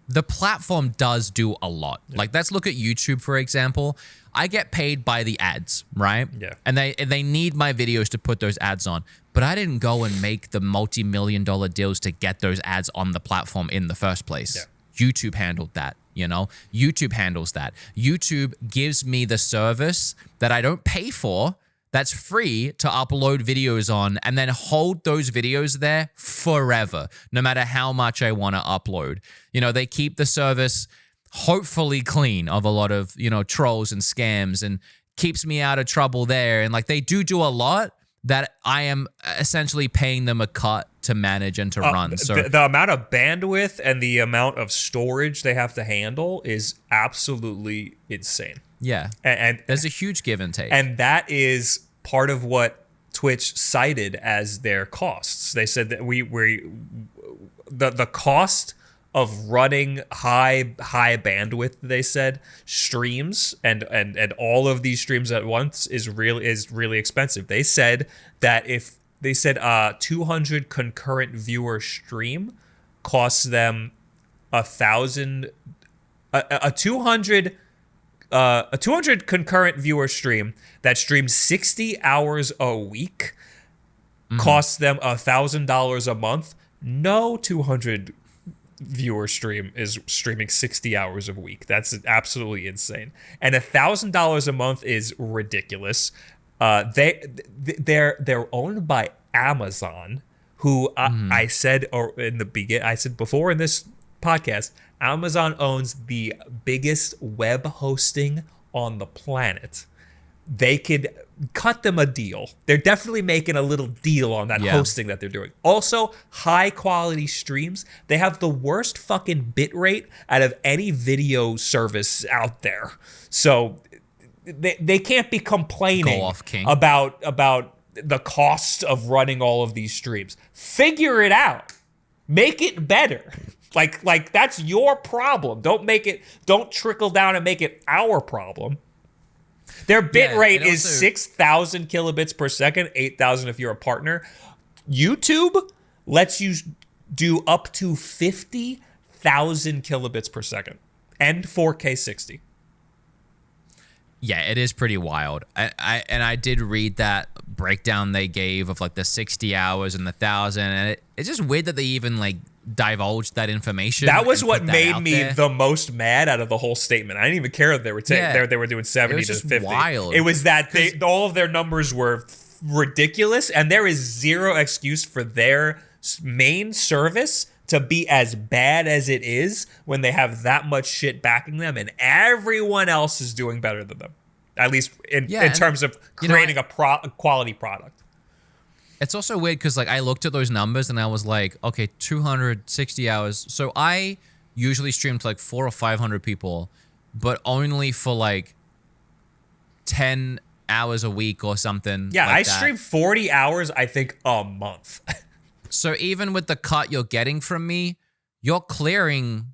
The platform does do a lot. Yeah. Like, let's look at YouTube, for example. I get paid by the ads, right? Yeah. And they need my videos to put those ads on. But I didn't go and make the multi-million-dollar deals to get those ads on the platform in the first place. Yeah. YouTube handled that. YouTube handles that. YouTube gives me the service that I don't pay for, that's free to upload videos on and then hold those videos there forever, no matter how much I want to upload. They keep the service hopefully clean of a lot of, trolls and scams, and keeps me out of trouble there. And like, they do a lot that I am essentially paying them a cut to manage and to run. So the amount of bandwidth and the amount of storage they have to handle is absolutely insane. Yeah. And there's a huge give and take. And that is part of what Twitch cited as their costs. They said that the cost of running high bandwidth, they said, streams and all of these streams at once is really expensive. They said that 200 concurrent viewer stream costs them 1,000. A 200 concurrent viewer stream that streams 60 hours a week costs them $1,000 a month. No 200 viewer stream is streaming 60 hours a week. That's absolutely insane. And $1,000 a month is ridiculous. They're owned by Amazon, who I said before in this podcast, Amazon owns the biggest web hosting on the planet. They could cut them a deal. They're definitely making a little deal on that hosting that they're doing. Also, high quality streams. They have the worst fucking bit rate out of any video service out there. So they can't be complaining about the cost of running all of these streams. Figure it out. Make it better. Like that's your problem. Don't trickle down and make it our problem. Their bit rate is 6,000 kilobits per second, 8,000 if you're a partner. YouTube lets you do up to 50,000 kilobits per second and 4K 60. Yeah, it is pretty wild. I did read that breakdown they gave of like the 60 hours and the 1,000, and it's just weird that they even like divulged that information. That was what made me the most mad out of the whole statement. I didn't even care that they were doing 70 to 50. Wild. It was that all of their numbers were ridiculous, and there is zero excuse for their main service to be as bad as it is when they have that much shit backing them, and everyone else is doing better than them. At least in terms of creating a quality product. It's also weird because like I looked at those numbers and I was like, okay, 260 hours. So I usually stream to like 400 or 500 people. but only for like 10 hours a week or something. Yeah, like I that. stream 40 hours, I think, a month. So even with the cut you're getting from me, you're clearing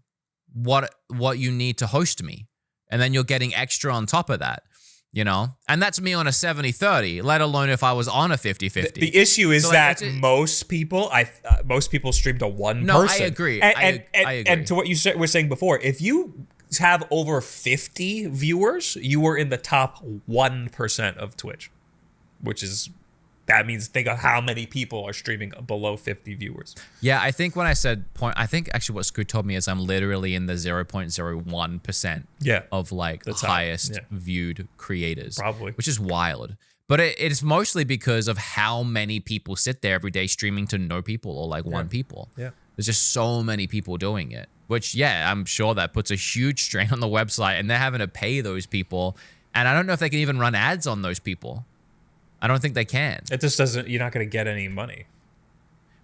what you need to host me. And then you're getting extra on top of that, you know? And that's me on a 70-30, let alone if I was on a 50-50. The issue is so that most people stream to one person. I agree. And, I agree. And to what you were saying before, if you have over 50 viewers, you are in the top 1% of Twitch, that means think of how many people are streaming below 50 viewers. Yeah, I think when I said I think actually what Scoot told me is I'm literally in the 0.01% of like the highest viewed creators. Probably. Which is wild. But it's mostly because of how many people sit there every day streaming to no people or like one people. Yeah. There's just so many people doing it, which, yeah, I'm sure that puts a huge strain on the website and they're having to pay those people. And I don't know if they can even run ads on those people. I don't think they can. It just doesn't. You're not going to get any money.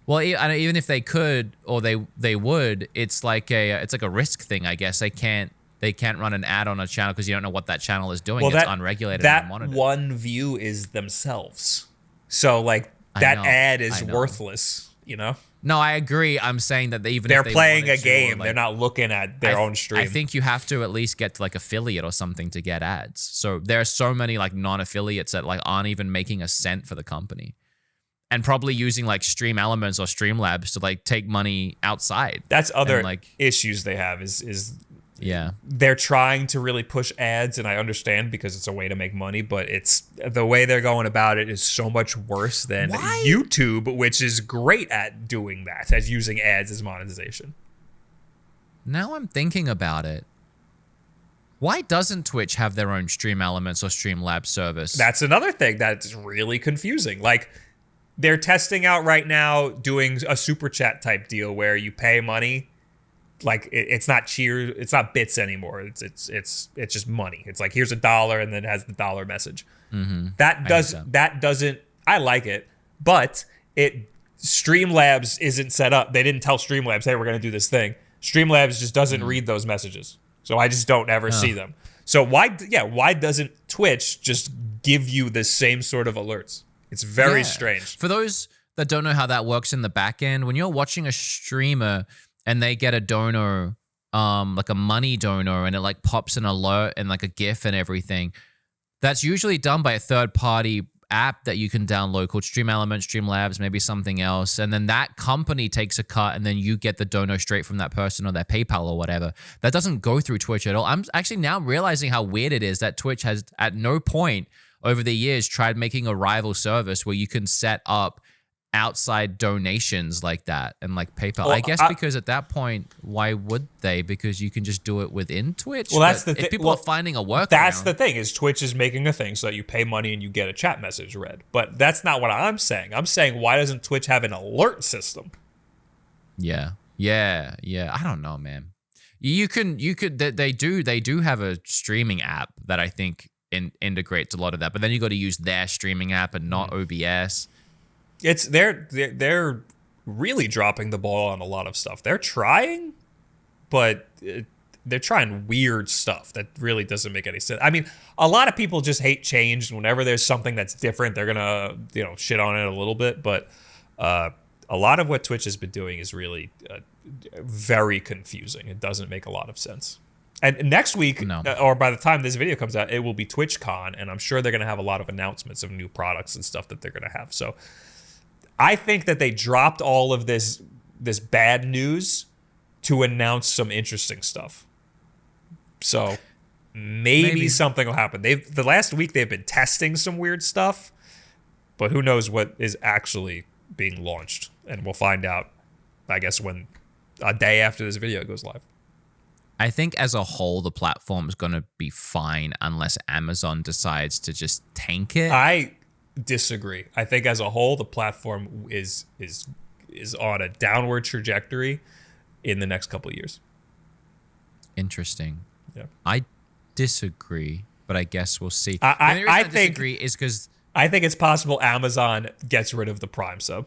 Well, even if they could, or they would, it's like a risk thing, I guess. They can't run an ad on a channel because you don't know what that channel is doing. Well, it's unregulated. That and one view is themselves. So like that ad is worthless. You know. No, I agree. I'm saying that they're playing a game. They're not looking at their own stream. I think you have to at least get to like affiliate or something to get ads. So there are so many like non-affiliates that like aren't even making a cent for the company, and probably using like Stream Elements or Streamlabs to like take money outside. That's other issues they have is yeah, they're trying to really push ads, and I understand because it's a way to make money, but it's the way they're going about it is so much worse than YouTube, which is great at doing that, as using ads as monetization. Now I'm thinking about it. Why doesn't Twitch have their own Stream Elements or Streamlabs service? That's another thing that's really confusing. Like, they're testing out right now doing a super chat type deal where you pay money. Like it's not it's not bits anymore. It's just money. It's like here's $1 and then it has the dollar message. Mm-hmm. That doesn't. I like it, but Streamlabs isn't set up. They didn't tell Streamlabs, hey, we're gonna do this thing. Streamlabs just doesn't read those messages, so I just don't ever see them. So why doesn't Twitch just give you the same sort of alerts? It's very strange. For those that don't know how that works in the back end, when you're watching a streamer and they get a donor, like a money donor, and it like pops an alert and like a GIF and everything, that's usually done by a third-party app that you can download called Stream Elements, Streamlabs, maybe something else. And then that company takes a cut and then you get the donor straight from that person or their PayPal or whatever. That doesn't go through Twitch at all. I'm actually now realizing how weird it is that Twitch has at no point over the years tried making a rival service where you can set up outside donations like that and like PayPal. I guess because at that point, why would they? Because you can just do it within Twitch. Well, that's the thing. If people are finding a workaround. That's the thing is Twitch is making a thing so that you pay money and you get a chat message read. But that's not what I'm saying. I'm saying why doesn't Twitch have an alert system? Yeah. I don't know, man. You could. They do have a streaming app that I think integrates a lot of that. But then you got to use their streaming app and not OBS. They're really dropping the ball on a lot of stuff. They're trying, but they're trying weird stuff that really doesn't make any sense. I mean, a lot of people just hate change. Whenever there's something that's different, they're gonna shit on it a little bit. But a lot of what Twitch has been doing is really very confusing. It doesn't make a lot of sense. And next week, or by the time this video comes out, it will be TwitchCon, and I'm sure they're gonna have a lot of announcements of new products and stuff that they're gonna have. So I think that they dropped all of this bad news to announce some interesting stuff. So maybe something will happen. The last week they've been testing some weird stuff, but who knows what is actually being launched. And we'll find out, I guess, when a day after this video goes live. I think as a whole, the platform is going to be fine unless Amazon decides to just tank it. I disagree. I think as a whole, the platform is on a downward trajectory in the next couple of years. Interesting. Yeah. I disagree, but I guess we'll see. I think disagree is because I think it's possible Amazon gets rid of the Prime sub.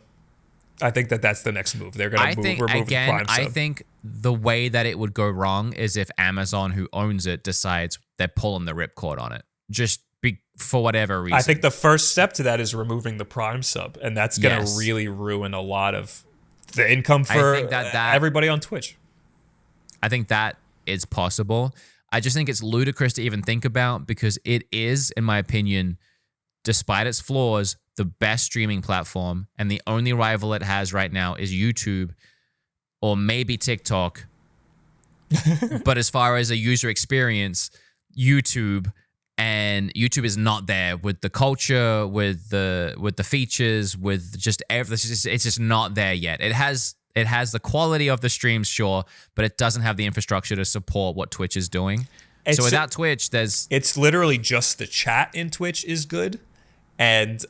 I think that's the next move. They're going to remove the Prime sub. I think the way that it would go wrong is if Amazon, who owns it, decides they're pulling the ripcord on it. Just for whatever reason. I think the first step to that is removing the Prime sub, and that's going to really ruin a lot of the income for everybody on Twitch. I think that is possible. I just think it's ludicrous to even think about because it is, in my opinion, despite its flaws, the best streaming platform, and the only rival it has right now is YouTube or maybe TikTok. But as far as a user experience, YouTube is not there with the culture, with the features, with just everything. It's just not there yet. It has the quality of the streams, sure, but it doesn't have the infrastructure to support what Twitch is doing. So without Twitch, it's literally just the chat in Twitch is good, and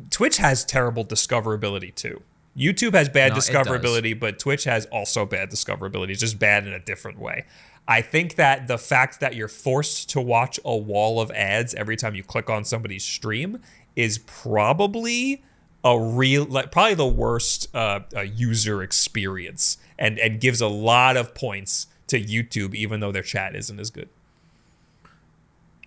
Twitch has terrible discoverability too. YouTube has bad discoverability, but Twitch has also bad discoverability. It's just bad in a different way. I think that the fact that you're forced to watch a wall of ads every time you click on somebody's stream is probably probably the worst user experience, and gives a lot of points to YouTube, even though their chat isn't as good.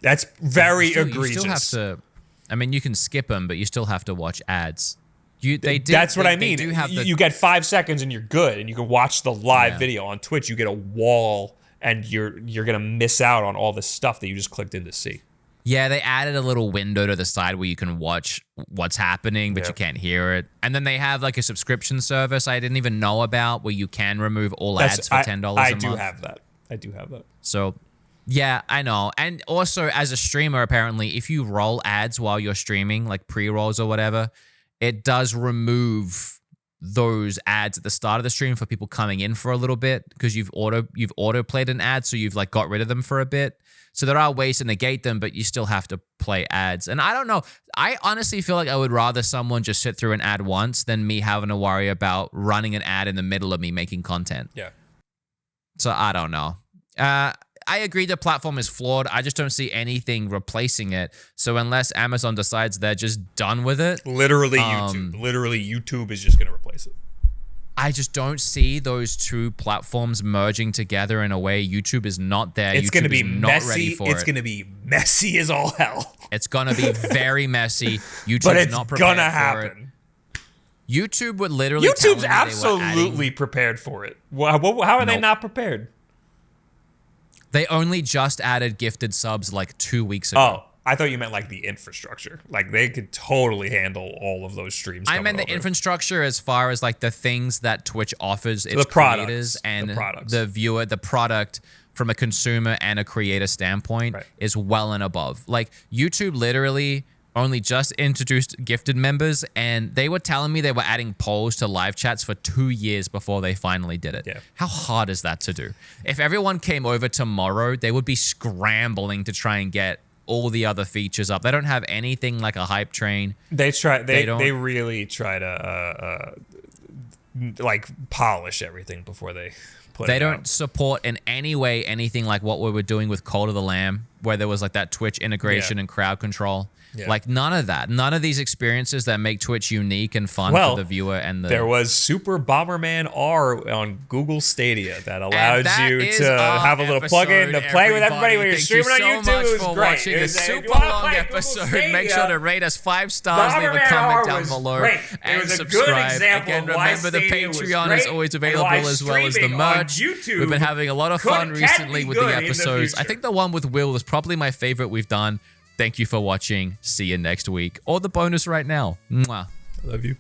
That's very egregious. You still have to. I mean, you can skip them, but you still have to watch ads. That's what I mean. You get 5 seconds and you're good, and you can watch the live video. On Twitch, you get a wall, and you're gonna miss out on all the stuff that you just clicked in to see. Yeah, they added a little window to the side where you can watch what's happening, but you can't hear it. And then they have like a subscription service I didn't even know about where you can remove all ads for $10 a month. I do have that. So, yeah, I know. And also, as a streamer, apparently, if you roll ads while you're streaming, like pre-rolls or whatever, it does remove those ads at the start of the stream for people coming in for a little bit because you've auto-played an ad, so you've like got rid of them for a bit. So there are ways to negate them, but you still have to play ads. And I don't know. I honestly feel like I would rather someone just sit through an ad once than me having to worry about running an ad in the middle of me making content. Yeah. So I don't know. I agree the platform is flawed. I just don't see anything replacing it. So unless Amazon decides they're just done with it. Literally YouTube is just going to replace it. I just don't see those two platforms merging together in a way. YouTube is not there. It's going to be not ready for it. It's going to be messy as all hell. It's going to be very messy. YouTube is not prepared for it. YouTube would literally YouTube's absolutely prepared for it. How are they not prepared? They only just added gifted subs like 2 weeks ago. Oh, I thought you meant like the infrastructure. Like they could totally handle all of those streams. I meant the infrastructure as far as like the things that Twitch offers its creators and the viewer, the product from a consumer and a creator standpoint is well and above. Like YouTube literally only just introduced gifted members, and they were telling me they were adding polls to live chats for 2 years before they finally did it. Yeah. How hard is that to do? If everyone came over tomorrow, they would be scrambling to try and get all the other features up. They don't have anything like a hype train. They really try to like polish everything before they put it out. They don't support in any way anything like what we were doing with Cult of the Lamb, where there was like that Twitch integration and crowd control. Yeah. Like none of that. None of these experiences that make Twitch unique and fun for the viewer and the... There was Super Bomberman R on Google Stadia that allowed you to have a little plug-in to play with everybody when you're streaming on YouTube. Thank you so much for watching a super long episode. Make sure to rate us 5 stars, leave a comment down below, and subscribe. Again, remember the Patreon is always available as well as the merch. We've been having a lot of fun recently with the episodes. I think the one with Will is probably my favorite we've done. Thank you for watching. See you next week. Or the bonus right now. Mwah. I love you.